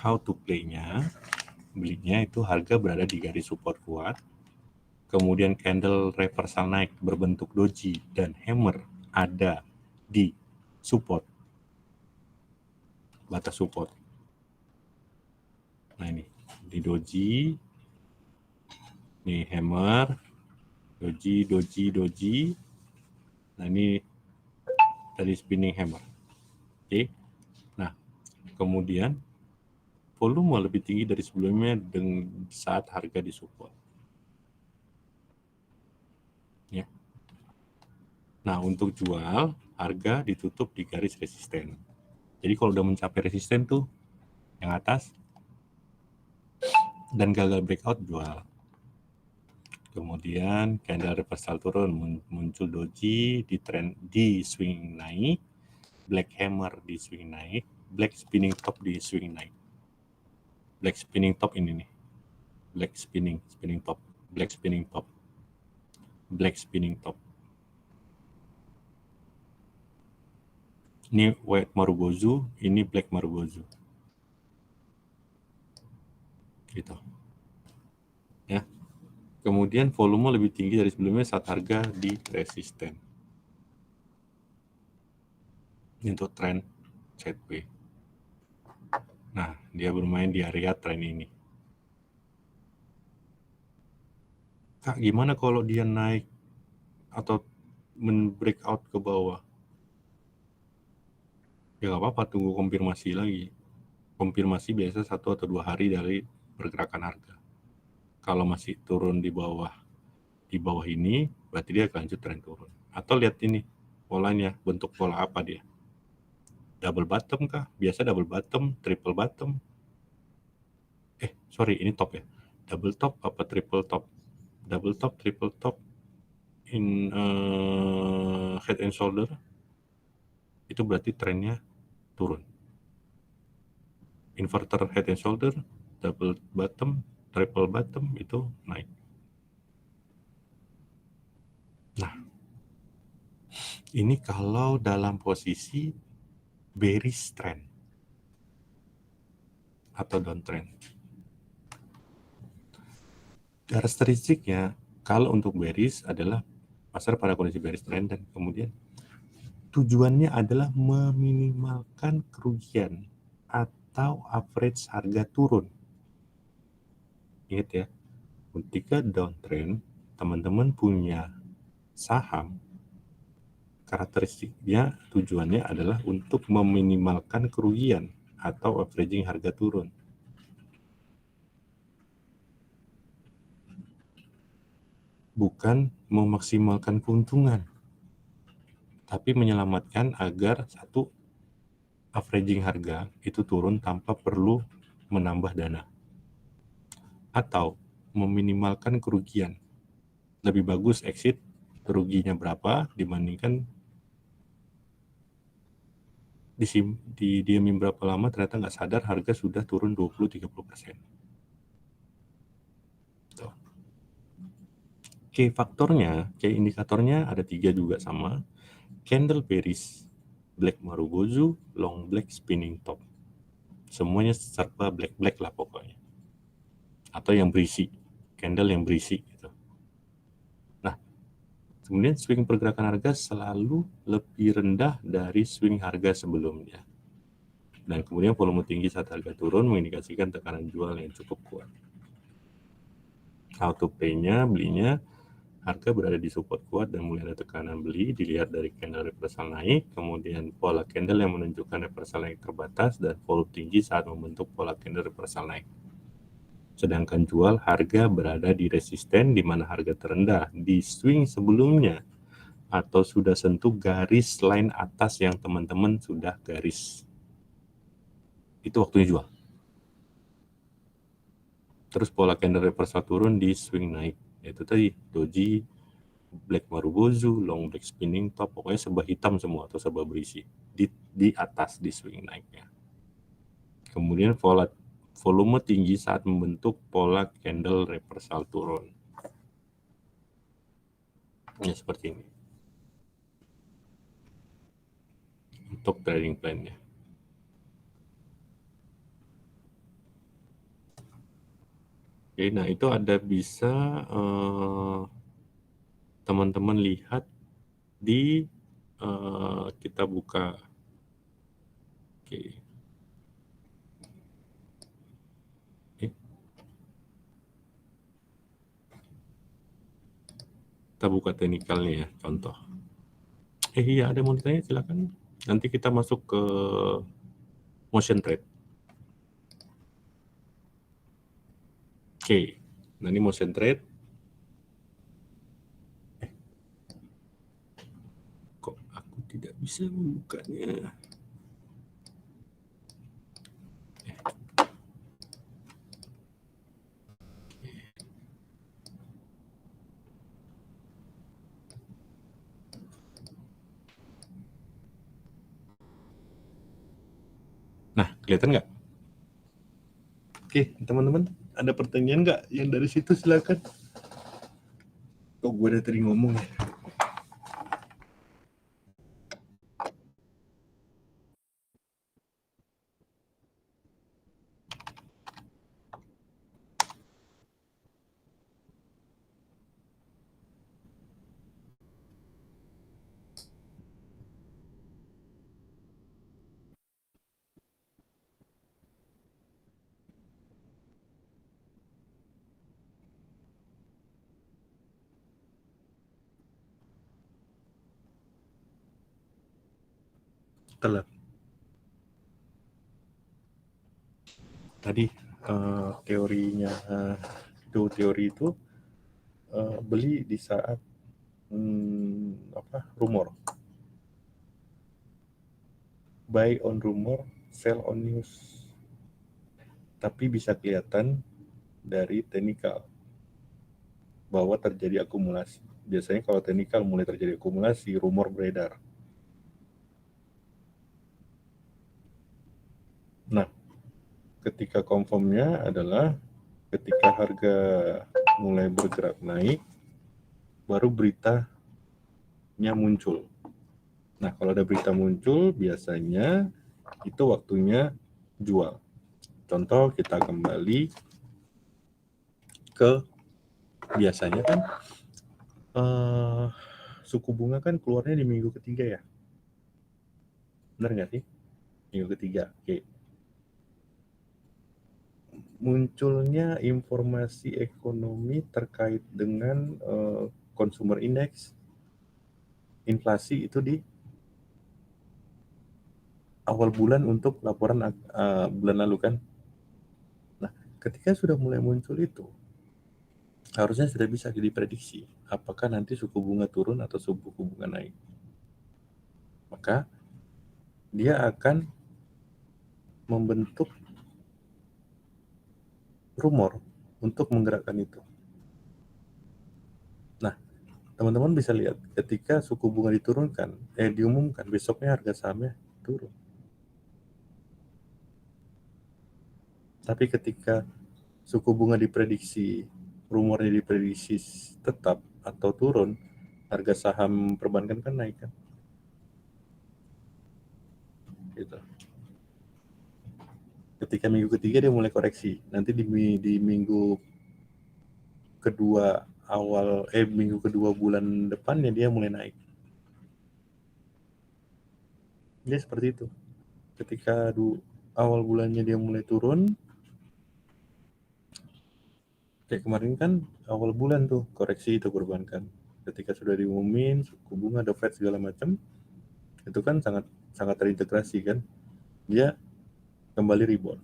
how to play-nya, belinya itu harga berada di garis support kuat, kemudian candle reversal naik berbentuk doji dan hammer ada di support, batas support. Nah ini, di doji, nih hammer, doji, doji, doji. Nah ini tadi spinning hammer. Oke. Nah, kemudian volume lebih tinggi dari sebelumnya dengan saat harga di support. Ya. Nah, untuk jual, harga ditutup di garis resisten. Jadi kalau udah mencapai resisten tuh, yang atas, dan gagal breakout, jual. Kemudian candle reversal turun, muncul doji di trend di swing naik, black hammer di swing naik, black spinning top di swing naik. Black spinning top ini nih. Black spinning top, black spinning top, black spinning top. Ini white marubozu, ini black marubozu. Gitu. Ya. Kemudian volume lebih tinggi dari sebelumnya saat harga di resisten. Ini untuk trend sideways. Nah, dia bermain di area trend ini. Kak, gimana kalau dia naik atau men-breakout ke bawah? Ya nggak apa-apa, tunggu konfirmasi lagi. Konfirmasi biasa 1 atau 2 hari dari pergerakan harga. Kalau masih turun di bawah ini, berarti dia akan lanjut tren turun. Atau lihat ini, polanya, bentuk pola apa dia? Double bottom kah? Biasa double bottom, triple bottom. sorry, ini top ya. Double top apa triple top? Double top, triple top in head and shoulder, itu berarti trennya turun. Inverter head and shoulder, double bottom, triple bottom itu naik. Nah, ini kalau dalam posisi bearish trend atau downtrend. Karakteristiknya kalau untuk bearish adalah pasar pada kondisi bearish trend dan kemudian tujuannya adalah meminimalkan kerugian atau average harga turun. Ingat ya, ketika downtrend, teman-teman punya saham, karakteristiknya tujuannya adalah untuk meminimalkan kerugian atau averaging harga turun. Bukan memaksimalkan keuntungan, tapi menyelamatkan agar satu averaging harga itu turun tanpa perlu menambah dana. Atau meminimalkan kerugian. Lebih bagus exit ruginya berapa dibandingkan didiamin berapa lama ternyata nggak sadar harga sudah turun 20-30%. Key faktornya, key indikatornya ada 3 juga sama. Candle bearish, black marubozu, long black spinning top. Semuanya serba black lah pokoknya. Atau yang berisi, candle yang berisi gitu. Nah, kemudian swing pergerakan harga selalu lebih rendah dari swing harga sebelumnya. Dan kemudian volume tinggi saat harga turun mengindikasikan tekanan jual yang cukup kuat. How to play-nya, belinya, harga berada di support kuat dan mulai ada tekanan beli dilihat dari candle reversal naik, kemudian pola candle yang menunjukkan reversal naik terbatas dan volume tinggi saat membentuk pola candle reversal naik. Sedangkan jual harga berada di resisten di mana harga terendah di swing sebelumnya atau sudah sentuh garis line atas yang teman-teman sudah garis. Itu waktunya jual. Terus pola candle reversal turun di swing naik, yaitu tadi doji, black marubozu, long black spinning top, pokoknya serba hitam semua atau serba berisi di atas di swing naiknya. Kemudian volume tinggi saat membentuk pola candle reversal turun. Ya seperti ini. Untuk trading plan-nya. Oke, nah itu ada bisa teman-teman lihat di kita buka. Oke. Kita buka teknikalnya ya, contoh. Iya ada mau ditanya silakan. Nanti kita masuk ke motion trade. Oke, nah ini motion trade. Kok aku tidak bisa membukanya? Nah, kelihatan nggak? Oke, teman-teman, ada pertanyaan nggak yang dari situ silakan. Kok gue udah tadi ngomong ya? Telat. Tadi teorinya teori itu beli di saat rumor, buy on rumor, sell on news. tapi bisa kelihatan dari teknikal bahwa terjadi akumulasi. Biasanya kalau teknikal mulai terjadi akumulasi, rumor beredar. Nah, ketika confirmnya adalah ketika harga mulai bergerak naik, baru beritanya muncul. Nah, kalau ada berita muncul, biasanya itu waktunya jual. Contoh, kita kembali ke biasanya kan suku bunga kan keluarnya di minggu ketiga ya. Benar nggak sih? Minggu ketiga. Oke. Munculnya informasi ekonomi terkait dengan consumer index, inflasi itu di awal bulan untuk laporan bulan lalu kan. Nah, ketika sudah mulai muncul itu, harusnya sudah bisa diprediksi apakah nanti suku bunga turun atau suku bunga naik. Maka dia akan membentuk rumor untuk menggerakkan itu. Nah, teman-teman bisa lihat ketika suku bunga diumumkan, besoknya harga sahamnya turun. Tapi ketika suku bunga diprediksi, rumornya diprediksi tetap atau turun, harga saham perbankan kan naik kan. Gitu. Ketika minggu ketiga dia mulai koreksi, nanti di minggu kedua minggu kedua bulan depannya dia mulai naik. Dia seperti itu. Ketika awal bulannya dia mulai turun, kayak kemarin kan awal bulan tuh koreksi itu perbankan. Ketika sudah diumumin suku bunga, The Fed segala macam, itu kan sangat sangat terintegrasi kan. Dia kembali rebound.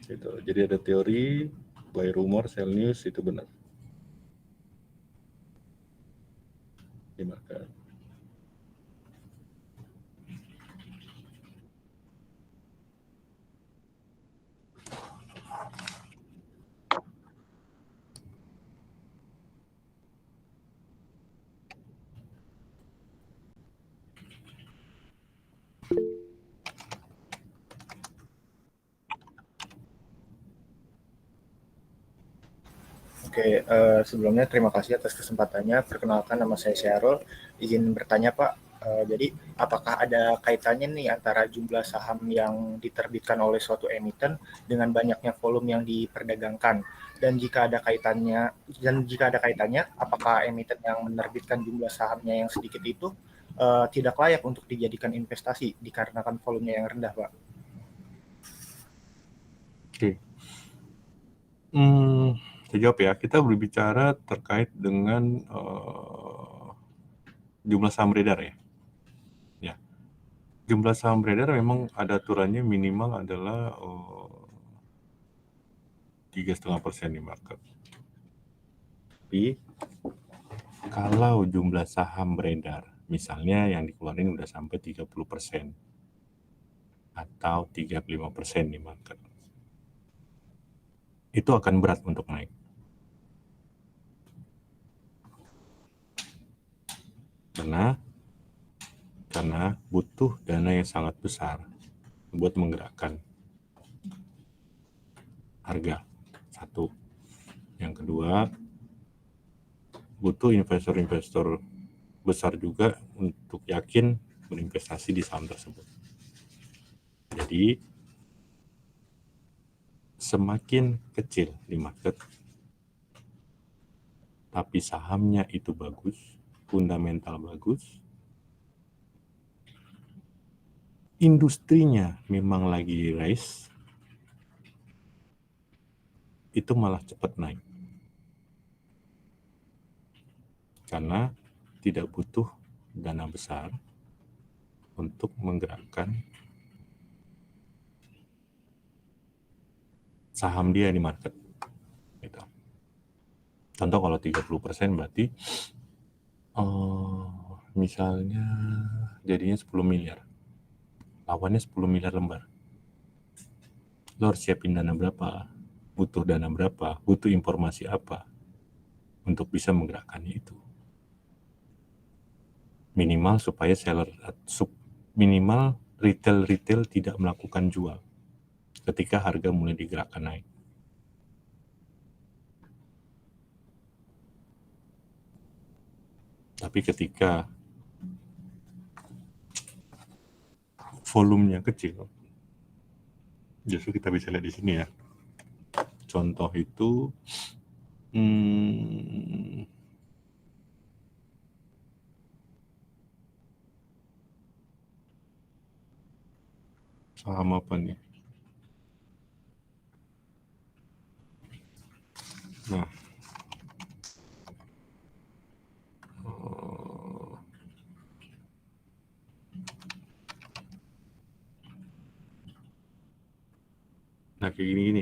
Gitu. Jadi ada teori buy rumor, sell news itu benar. Di market. Oke, sebelumnya terima kasih atas kesempatannya. Perkenalkan, nama saya Syahrul. Izin bertanya Pak, jadi apakah ada kaitannya nih antara jumlah saham yang diterbitkan oleh suatu emiten dengan banyaknya volume yang diperdagangkan? Dan jika ada kaitannya, apakah emiten yang menerbitkan jumlah sahamnya yang sedikit itu tidak layak untuk dijadikan investasi dikarenakan volumenya yang rendah, Pak? Oke. Saya jawab ya, kita berbicara terkait dengan jumlah saham beredar ya. Ya. Jumlah saham beredar memang ada aturannya minimal adalah 3,5% di market. Tapi kalau jumlah saham beredar, misalnya yang dikeluarin udah sampai 30% atau 35% di market, itu akan berat untuk naik. Karena butuh dana yang sangat besar buat menggerakkan harga. Satu. Yang kedua, butuh investor-investor besar juga untuk yakin berinvestasi di saham tersebut. Jadi, semakin kecil di market, tapi sahamnya itu bagus, fundamental bagus, industrinya memang lagi rise, itu malah cepat naik. Karena tidak butuh dana besar untuk menggerakkan saham dia di market. Gitu. Contoh kalau 30% berarti misalnya jadinya 10 miliar. Lawannya 10 miliar lembar. Lo harus siapin dana berapa, butuh dana berapa, butuh informasi apa untuk bisa menggerakkannya itu. Minimal supaya minimal retail tidak melakukan jual ketika harga mulai digerakkan naik. Tapi ketika volumenya kecil, justru kita bisa lihat di sini ya. Contoh itu saham apa nih? Nah, kayak gini.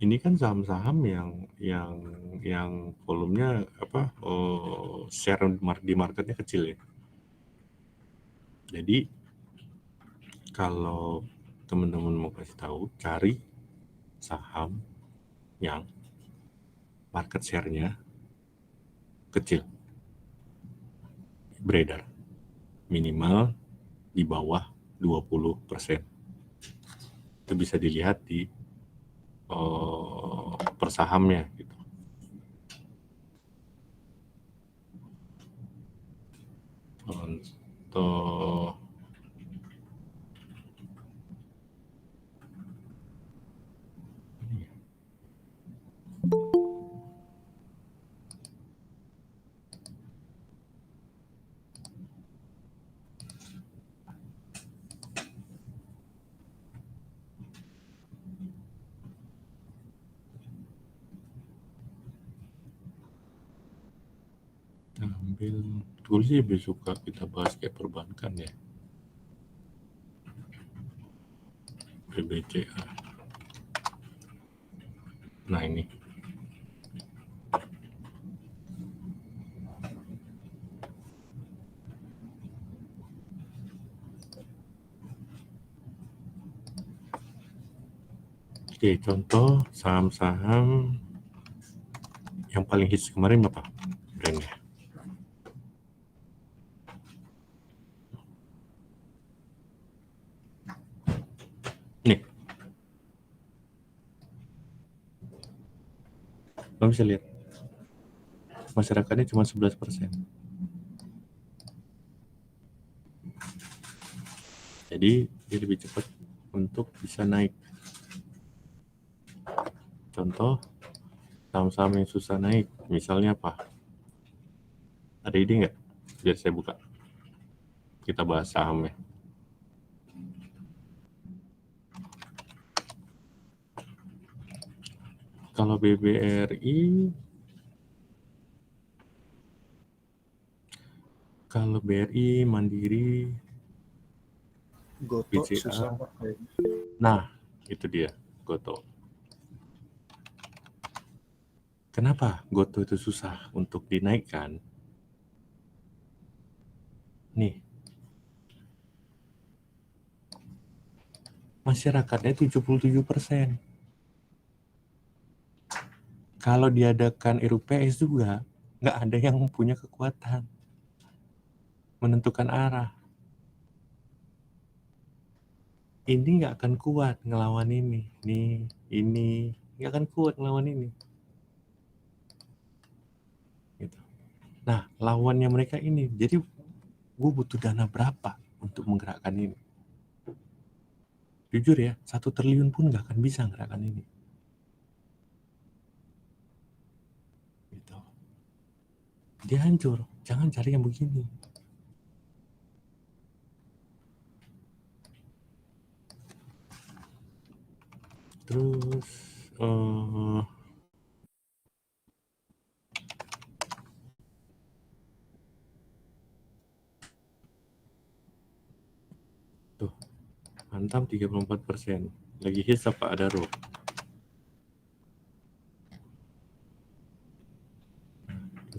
Ini kan saham-saham yang volumenya share di marketnya kecil ya. Jadi kalau teman-teman mau kasih tahu, cari saham yang market share-nya kecil, beredar, minimal di bawah 20%. Itu bisa dilihat di per sahamnya gitu. Contoh ambil dulu sih lebih suka kita bahas kayak perbankan ya. BBCA. Nah ini. Oke, contoh saham-saham yang paling hits kemarin apa brandnya? Nih, lo bisa lihat masyarakatnya cuma 11%. Jadi dia lebih cepat untuk bisa naik. Contoh saham-saham yang susah naik, misalnya apa? Ada ide nggak? Biar saya buka. Kita bahas sahamnya. Kalau BRI, Mandiri, Goto BCA. susah Pak. Nah, itu dia, Goto. Kenapa Goto itu susah untuk dinaikkan? Nih, masyarakatnya 77%. Kalau diadakan RUPS juga, nggak ada yang punya kekuatan menentukan arah. Ini nggak akan kuat ngelawan ini. Ini nggak akan kuat ngelawan ini. Gitu. Nah, lawannya mereka ini. Jadi, gue butuh dana berapa untuk menggerakkan ini? Jujur ya, 1 triliun pun nggak akan bisa menggerakkan ini. Gitu. Dia hancur. Jangan cari yang begini. Terus tuh, Antam 34%. Lagi hits apa Adaro?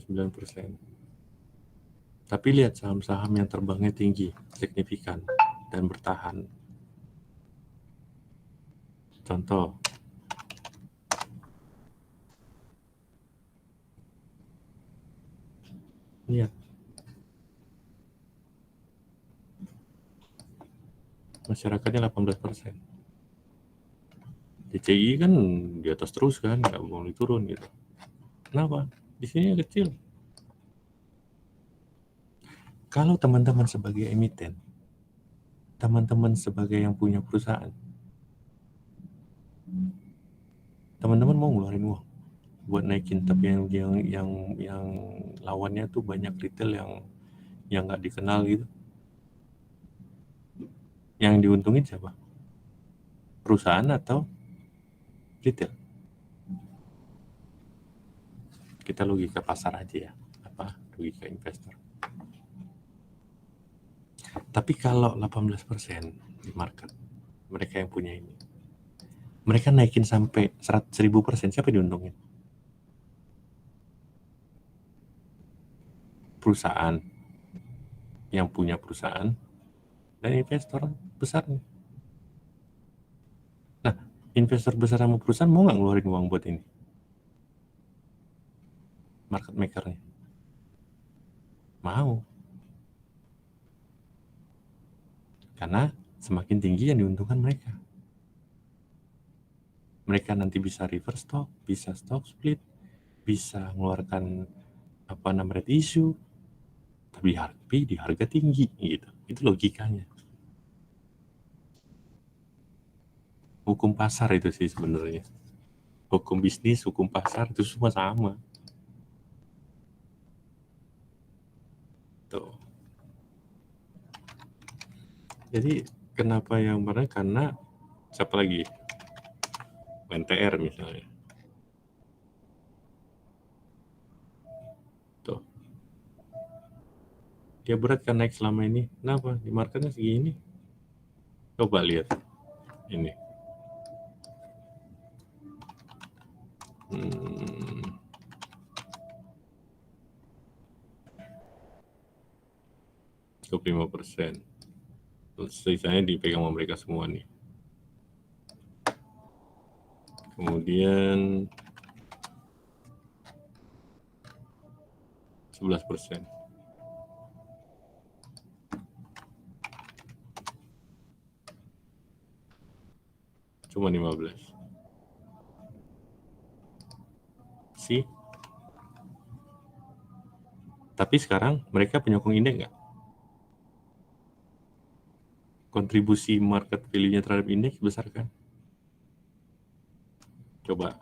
9%. Tapi lihat saham-saham yang terbangnya tinggi, signifikan, dan bertahan. Contoh, lihat masyarakatnya 18%. DCI kan di atas terus kan, nggak boleh turun gitu. Kenapa? Di sini kecil. Kalau teman-teman sebagai emiten, teman-teman sebagai yang punya perusahaan, teman-teman mau ngeluarin uang buat naikin, tapi yang lawannya tuh banyak retail yang nggak dikenal gitu. Yang diuntungin siapa? Perusahaan atau retail? Kita logika pasar aja ya, logika investor. Tapi kalau 18% di market, mereka yang punya ini, mereka naikin sampai 1000%, siapa diuntungin? Perusahaan, yang punya perusahaan, dan investor besarnya. Nah, investor besar sama perusahaan mau nggak ngeluarin uang buat ini? Market makernya mau, karena semakin tinggi yang diuntungkan mereka. Mereka nanti bisa reverse stock, bisa stock split, bisa mengeluarkan right issue, tapi di harga tinggi gitu. Itu logikanya. Hukum pasar itu sih sebenarnya. Hukum bisnis, hukum pasar itu semua sama. Tuh. Jadi kenapa yang benar? Karena siapa lagi? NTR misalnya. Tuh. Dia berat kan naik selama ini. Kenapa? Di marketnya segini. Coba lihat ini. 25%. Sisanya dipegang sama mereka semua nih. Kemudian 11%. Cuma 15. Sih. Tapi sekarang mereka penyokong indeks nggak? Kontribusi market value-nya terhadap indeks besar kan? Coba.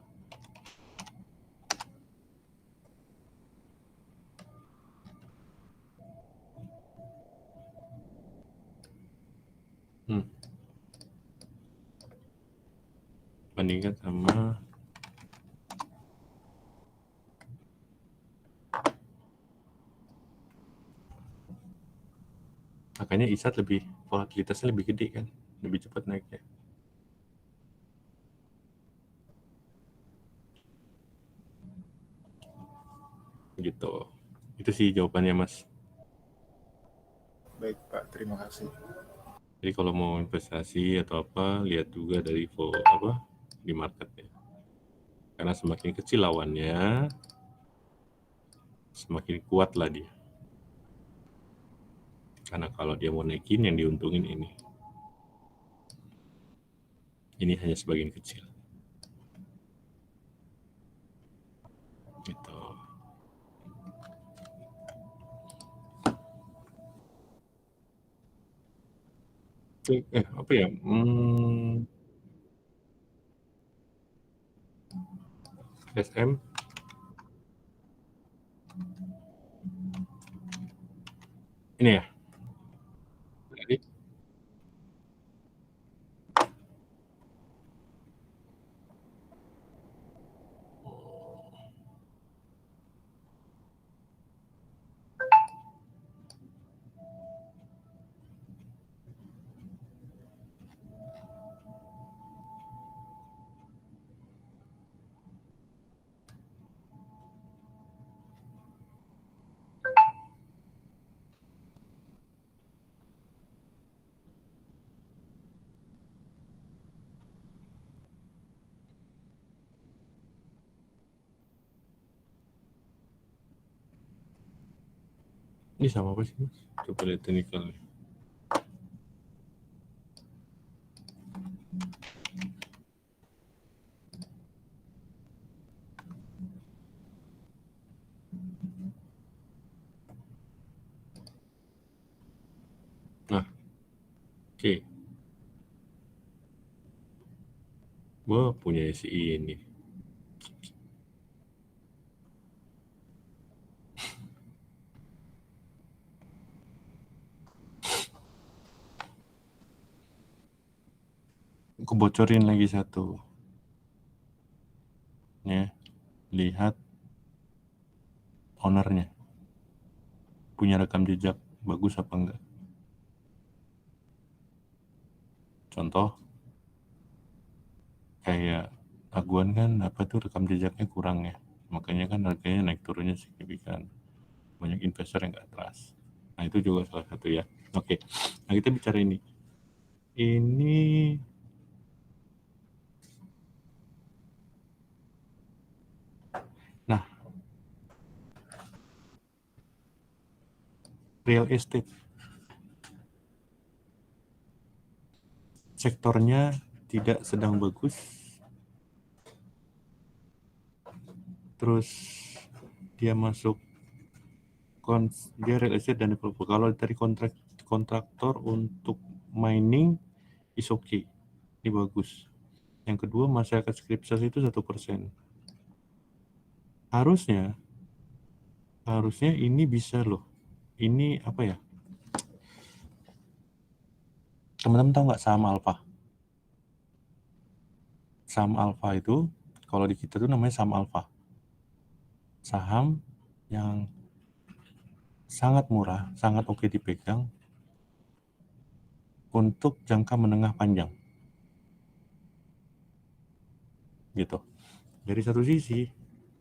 Bandingkan sama makanya ISAT lebih volatilitasnya lebih gede kan, lebih cepat naiknya. Gitu. Itu sih jawabannya, Mas. Baik, Pak. Terima kasih. Jadi kalau mau investasi atau apa, lihat juga dari di marketnya. Karena semakin kecil lawannya, semakin kuatlah dia. Karena kalau dia mau naikin, yang diuntungin ini. Ini hanya sebagian kecil. Gitu. Apa ya? SM ini ya. Jadi Ini sama apa sih? Coba lihat technical nih. Nah, oke. Gua punya si ini. Aku bocorin lagi satu. Ya, lihat ownernya. Punya rekam jejak bagus apa enggak. Contoh, kayak Aguan kan apa tuh rekam jejaknya kurang ya. Makanya kan harganya naik turunnya signifikan. Banyak investor yang nggak trust. Nah itu juga salah satu ya. Oke, nah kita bicara ini. Ini nah real estate sektornya tidak sedang bagus. Terus dia masuk dia real estate dan developer. Kalau dari kontraktor untuk mining is okay. Ini bagus. Yang kedua, masyarakat skripsias itu 1%. Harusnya ini bisa loh. Ini apa ya? Teman-teman tahu nggak saham alfa? Saham alfa itu kalau di kita tuh namanya saham alfa. Saham yang sangat murah, sangat oke dipegang untuk jangka menengah panjang. Gitu. Dari satu sisi,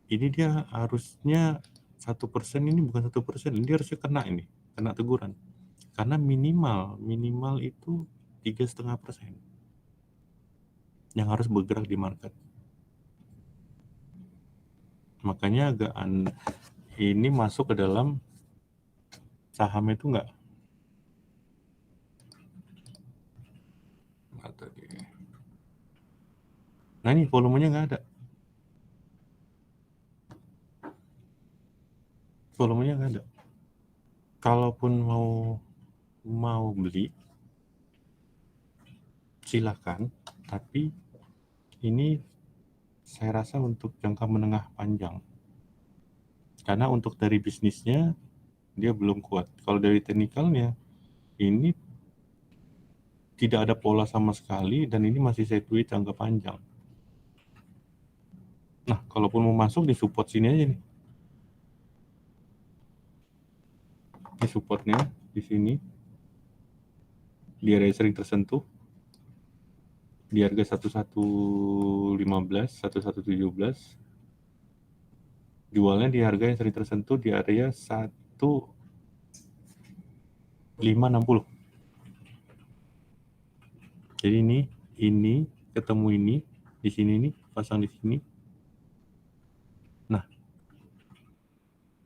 ini dia harusnya 1% ini bukan 1%, ini harusnya kena teguran. Karena minimal itu 3,5% yang harus bergerak di market. Makanya ini masuk ke dalam saham itu enggak. Nah ini volumenya nggak ada. Volumenya nggak ada. Kalaupun mau beli, silakan. Tapi ini saya rasa untuk jangka menengah panjang. Karena untuk dari bisnisnya dia belum kuat. Kalau dari teknikalnya ini tidak ada pola sama sekali dan ini masih sideways jangka panjang. Nah, kalaupun mau masuk di support sini aja nih. Ini supportnya di sini. Di area sering tersentuh. Di harga 1115, 1117. Jualnya di harga yang sering tersentuh di area 1560. Jadi ini ketemu ini di sini nih, pasang di sini. Nah,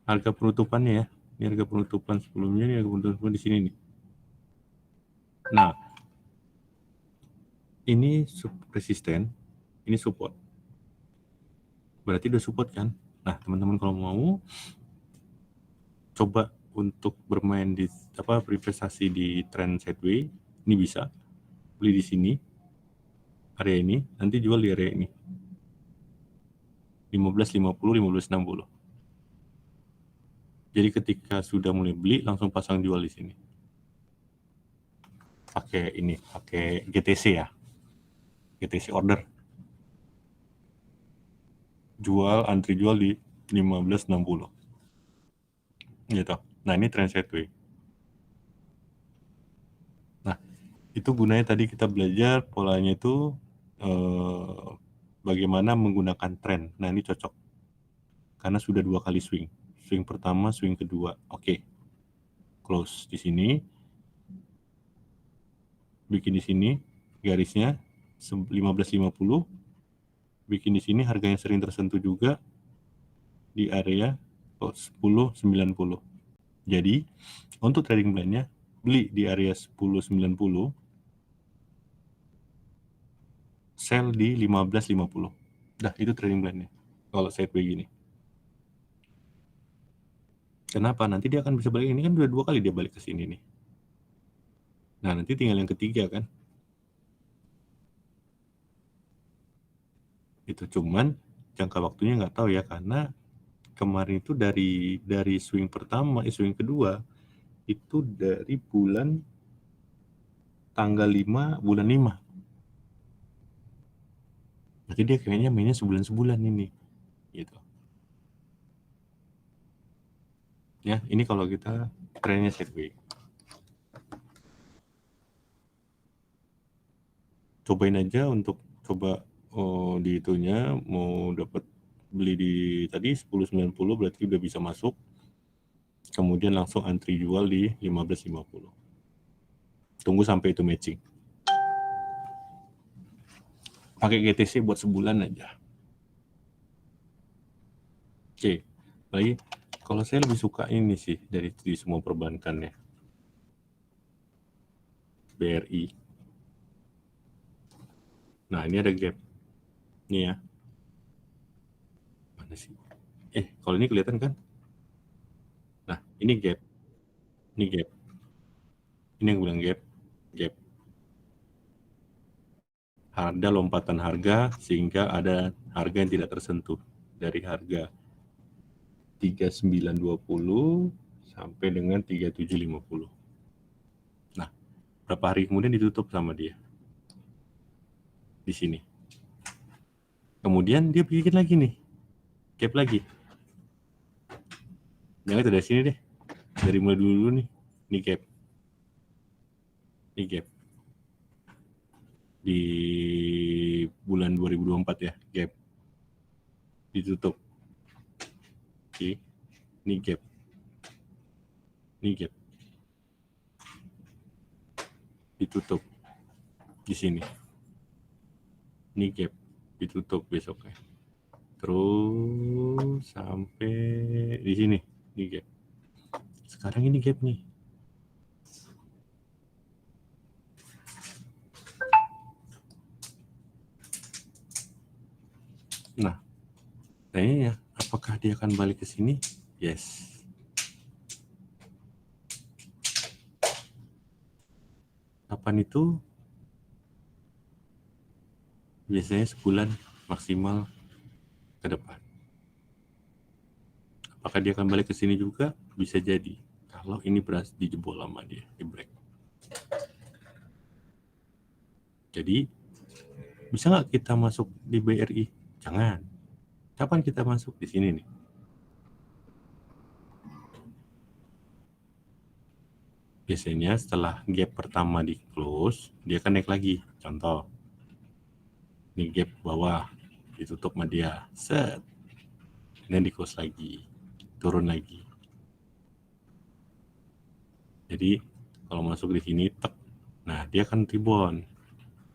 harga penutupannya ya. Ini harga penutupan sebelumnya, ini harga penutupan di sini nih. Nah, ini resisten, ini support. Berarti udah support kan? Nah, teman-teman kalau mau coba untuk bermain di berinvestasi di trend sideways, ini bisa beli di sini area ini, nanti jual di area ini 1550, 1560. Jadi ketika sudah mulai beli langsung pasang jual di sini. Pakai GTC ya. GTC order. Antri jual di 1560. Gitu. Nah, ini trend sideways. Nah, itu gunanya tadi kita belajar polanya itu bagaimana menggunakan tren. Nah, ini cocok. Karena sudah 2 kali swing. Swing pertama, swing kedua. Oke. Close di sini. Bikin di sini garisnya 1550. Bikin di sini harga yang sering tersentuh juga di area 1090. Jadi untuk trading plan-nya beli di area 10.90, sell di 15.50. Dah, itu trading plan-nya. Kalau sideways gini. Kenapa? Nanti dia akan bisa balik. Ini kan udah 2 kali dia balik ke sini nih. Nah, nanti tinggal yang ketiga kan. Itu cuman jangka waktunya nggak tahu ya, karena kemarin itu dari swing pertama, swing kedua itu dari tanggal 5 bulan 5. Berarti dia kayaknya mainnya sebulan-sebulan ini gitu. Ya, ini kalau kita trennya sideways. Cobain aja untuk coba di itunya mau dapat beli di tadi 10.90 berarti udah bisa masuk. Kemudian langsung antri jual di 15.50. Tunggu sampai itu matching. Pakai GTC buat sebulan aja. Oke, lagi kalau saya lebih suka ini sih dari semua perbankan ya. BRI. Nah, ini ada gap. Ini ya. Mana sih? Kalau ini kelihatan kan? Nah, ini gap. Ini gap. Ini yang bilang gap. Gap. Ada lompatan harga sehingga ada harga yang tidak tersentuh. Dari harga 3920 sampai dengan 3750. Nah, berapa hari kemudian ditutup sama dia? Di sini. Kemudian dia bikin lagi nih. Gap lagi. Jangan itu dari sini deh. Dari mulai dulu nih. Ini gap. Ini gap. Di bulan 2024 ya, gap. Ditutup. Oke. Ini gap. Ini gap. Ditutup. Di sini. Ini gap. Ditutup besoknya. Terus sampai di sini. Ini gap. Sekarang ini gap nih. Nah, kayaknya apakah dia akan balik ke sini? Yes. Kapan itu? Biasanya sebulan maksimal ke depan. Apakah dia akan balik ke sini juga? Bisa jadi. Kalau ini berhasil dijebol sama dia, di break. Jadi, bisa nggak kita masuk di BRI? Jangan. Kapan kita masuk? Di sini nih. Biasanya setelah gap pertama di close, dia akan naik lagi. Contoh, ini gap bawah, ditutup sama dia. Set. Dan di close lagi. Turun lagi. Jadi, kalau masuk di sini, tek. Nah, dia akan rebound.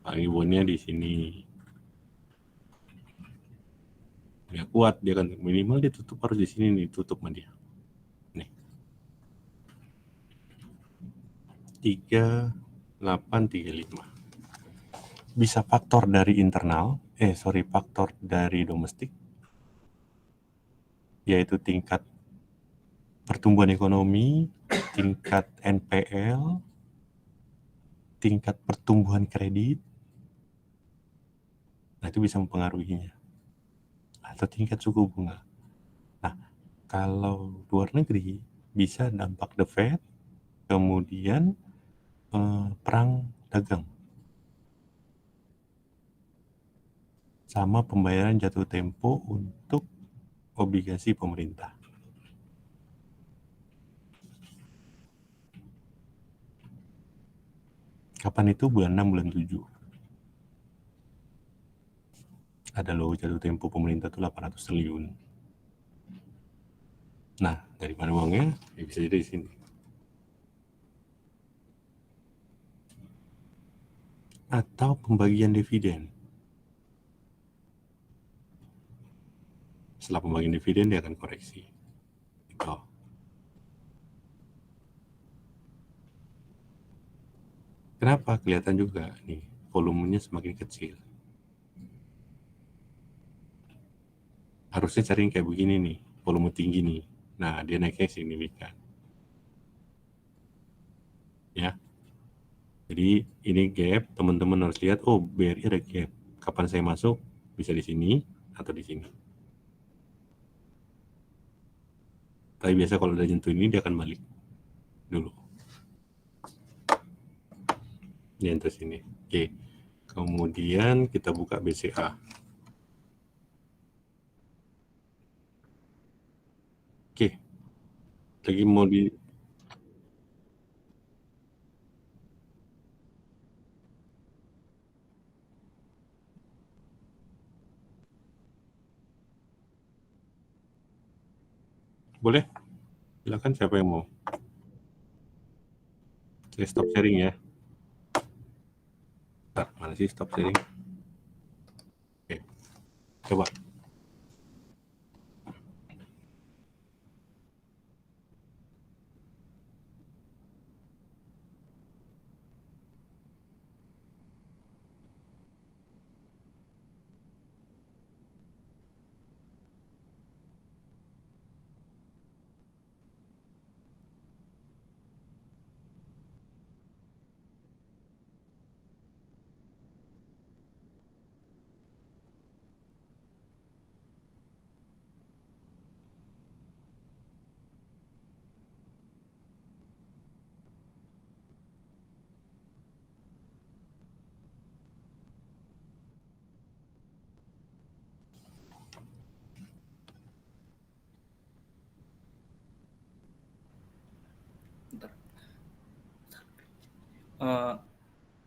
Reboundnya di sini. Dia kuat, dia akan minimal dia tutup harus di sini nih, tutup sama dia. Nih. 3835. Bisa faktor dari internal, faktor dari domestik, yaitu tingkat pertumbuhan ekonomi, tingkat NPL, tingkat pertumbuhan kredit. Nah, itu bisa mempengaruhinya. Atau tingkat suku bunga. Nah, kalau luar negeri bisa dampak The Fed, kemudian perang dagang, sama pembayaran jatuh tempo untuk obligasi pemerintah. Kapan itu? Bulan 6, bulan 7. Ada loh jatuh tempo pemerintah itu 800 triliun. Nah, dari mana uangnya? Ya bisa jadi di sini. Atau pembagian dividen. Setelah pembagian dividen dia akan koreksi. Gitu. Kenapa? Kelihatan juga nih, volumenya semakin kecil. Harusnya cari yang kayak begini nih, volume tinggi nih. Nah, dia naiknya signifikan. Ya. Jadi ini gap, teman-teman harus lihat, oh BRI ada gap. Kapan saya masuk? Bisa di sini atau di sini. Tapi biasa kalau udah jentuh ini dia akan balik dulu. Jentuh sini. Oke. Kemudian kita buka BCA. Oke. Lagi mau di boleh? Silakan siapa yang mau. Saya stop sharing ya. Bentar, mana sih stop sharing? Oke. Coba.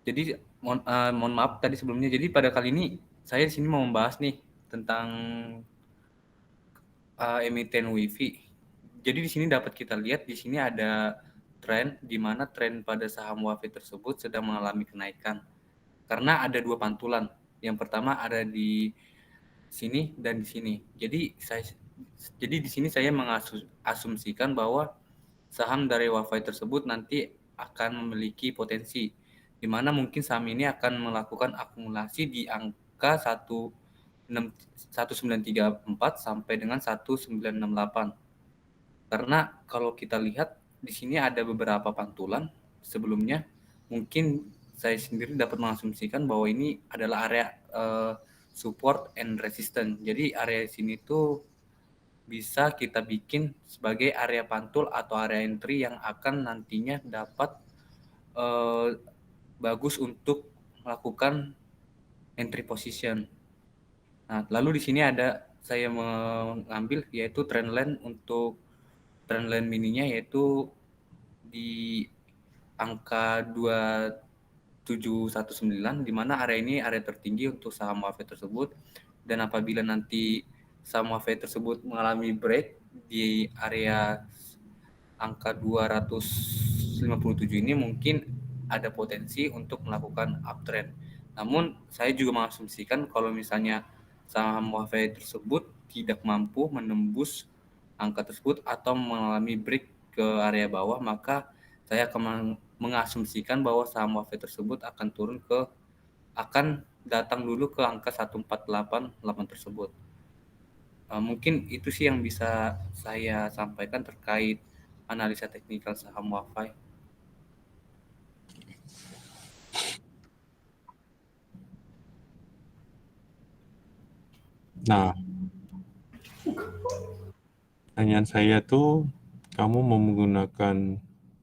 Jadi mohon maaf tadi sebelumnya. Jadi pada kali ini saya di sini mau membahas nih tentang emiten WiFi. Jadi di sini dapat kita lihat di sini ada tren di mana tren pada saham WiFi tersebut sedang mengalami kenaikan. Karena ada dua pantulan. Yang pertama ada di sini dan di sini. Jadi di sini saya mengasumsikan bahwa saham dari WiFi tersebut nanti akan memiliki potensi di mana mungkin saham ini akan melakukan akumulasi di angka 1934 sampai dengan 1968. Karena kalau kita lihat di sini ada beberapa pantulan sebelumnya, mungkin saya sendiri dapat mengasumsikan bahwa ini adalah area support and resistance. Jadi area sini tuh bisa kita bikin sebagai area pantul atau area entry yang akan nantinya dapat bagus untuk melakukan entry position. Nah, lalu di sini ada saya mengambil yaitu trendline untuk trendline mininya yaitu di angka 2719 di mana area ini area tertinggi untuk saham WAFE tersebut, dan apabila nanti saham WAFE tersebut mengalami break di area angka 257 ini mungkin ada potensi untuk melakukan uptrend. Namun saya juga mengasumsikan kalau misalnya saham WAFE tersebut tidak mampu menembus angka tersebut atau mengalami break ke area bawah, maka saya akan mengasumsikan bahwa saham WAFE tersebut akan datang dulu ke angka 1488 tersebut. Mungkin itu sih yang bisa saya sampaikan terkait analisa teknikal saham WiFi. Nah, pertanyaan saya tuh, kamu mau menggunakan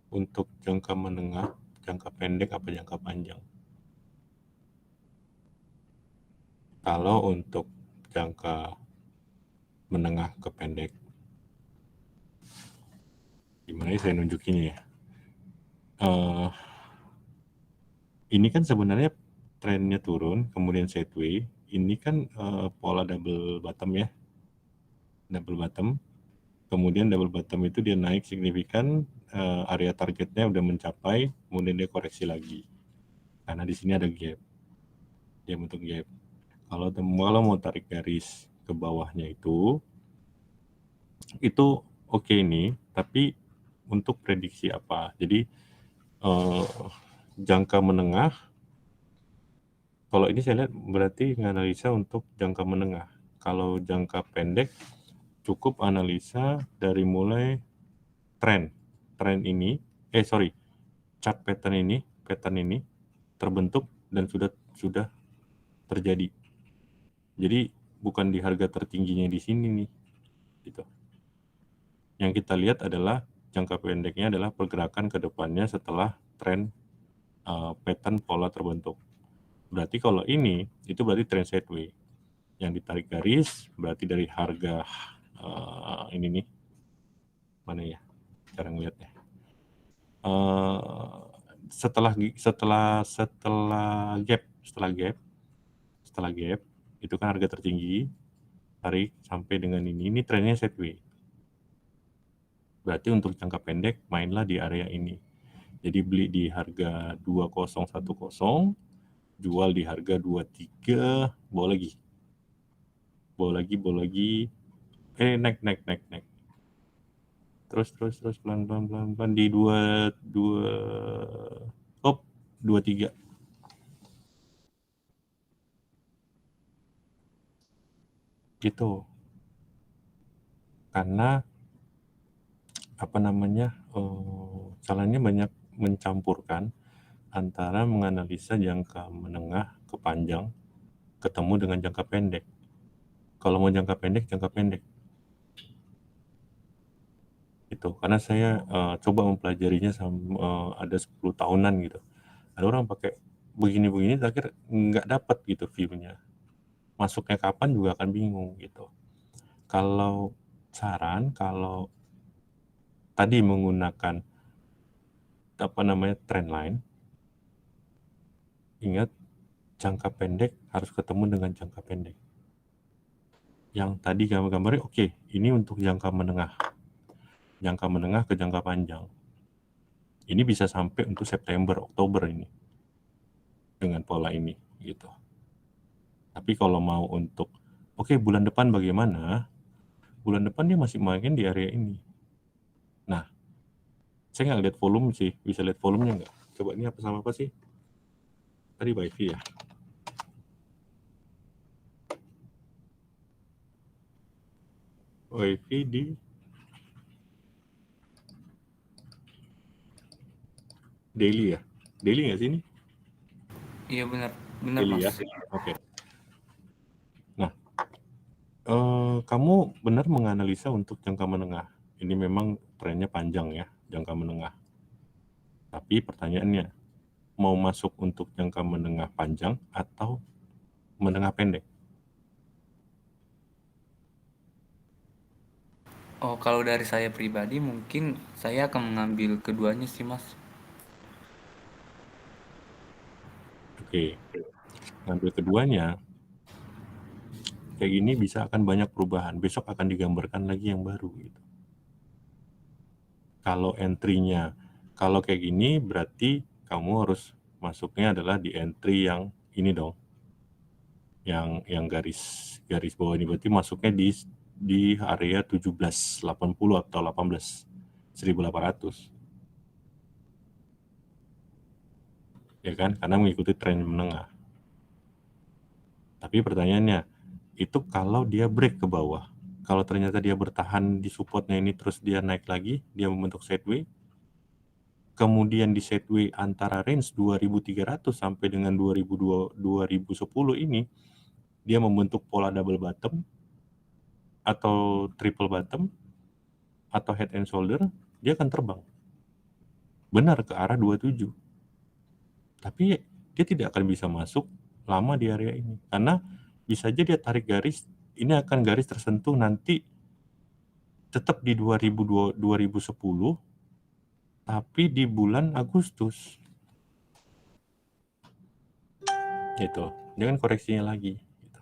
untuk jangka menengah, jangka pendek, apa jangka panjang? Kalau untuk jangka menengah ke pendek, gimana ya saya nunjukinnya ya? Ini kan sebenarnya trennya turun, kemudian sideway. Ini kan pola double bottom ya, double bottom. Kemudian double bottom itu dia naik signifikan, area targetnya udah mencapai, kemudian dia koreksi lagi. Karena di sini ada gap, dia bentuk gap. Kalau mau tarik garis ke bawahnya itu oke nih, tapi untuk prediksi apa? Jadi jangka menengah, kalau ini saya lihat berarti menganalisa untuk jangka menengah. Kalau jangka pendek cukup analisa dari mulai tren ini, chart pattern ini terbentuk dan sudah terjadi. Jadi bukan di harga tertingginya di sini nih, gitu. Yang kita lihat adalah jangka pendeknya adalah pergerakan ke depannya setelah tren pattern pola terbentuk. Berarti kalau ini itu berarti trend sideways. Yang ditarik garis berarti dari harga ini nih, mana ya cara ngeliatnya, setelah gap itu kan harga tertinggi, tarik sampai dengan ini trennya sideways. Berarti untuk jangka pendek mainlah di area ini. Jadi beli di harga 2010, jual di harga 23, bawa lagi, naik. Terus pelan di 23. Gitu. Karena caranya banyak mencampurkan antara menganalisa jangka menengah ke panjang ketemu dengan jangka pendek. Kalau mau jangka pendek gitu. Karena saya coba mempelajarinya ada 10 tahunan gitu. Ada orang pakai begini terakhir nggak dapat gitu view-nya. Masuknya kapan juga akan bingung gitu. Kalau saran, kalau tadi menggunakan trend line, ingat jangka pendek harus ketemu dengan jangka pendek. Yang tadi gambar-gambarnya oke, ini untuk jangka menengah ke jangka panjang. Ini bisa sampai untuk September, Oktober ini dengan pola ini gitu. Tapi kalau mau untuk bulan depan bagaimana? Bulan depan dia masih main di area ini. Nah, saya nggak lihat volume sih, bisa lihat volumenya nggak? Coba ini sama apa sih? Tadi WiFi ya. WiFi di daily ya? Daily nggak sih ini? Iya benar Daily Mas. ya? Oke. Nah, kamu benar menganalisa untuk jangka menengah. Ini memang trennya panjang ya, jangka menengah. Tapi pertanyaannya, mau masuk untuk jangka menengah panjang atau menengah pendek? Oh, kalau dari saya pribadi mungkin saya akan mengambil keduanya sih Mas. Oke, ngambil keduanya, kayak gini bisa akan banyak perubahan. Besok akan digambarkan lagi yang baru gitu. Kalau entry-nya, kalau kayak gini berarti kamu harus masuknya adalah di entry yang ini dong. Yang garis bawah ini berarti masuknya di area 1780 atau 18.800. Ya kan? Karena mengikuti tren menengah. Tapi pertanyaannya, itu kalau dia break ke bawah. Kalau ternyata dia bertahan di supportnya ini terus dia naik lagi, dia membentuk sideways, kemudian di sideways antara range 2300 sampai dengan 2010 ini, dia membentuk pola double bottom atau triple bottom atau head and shoulder, dia akan terbang. Benar ke arah 27. Tapi dia tidak akan bisa masuk lama di area ini. Karena bisa aja dia tarik garis, ini akan garis tersentuh nanti tetap di 2010, tapi di bulan Agustus. Gitu. Dengan koreksinya lagi. Gitu.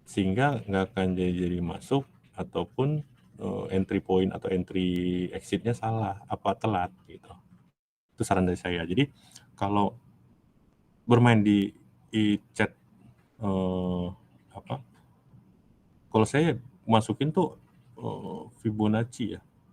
Sehingga nggak akan jadi masuk ataupun entry point atau entry exitnya salah, apa telat gitu. Itu saran dari saya. Jadi kalau bermain di chat kalau saya masukin tuh Fibonacci ya.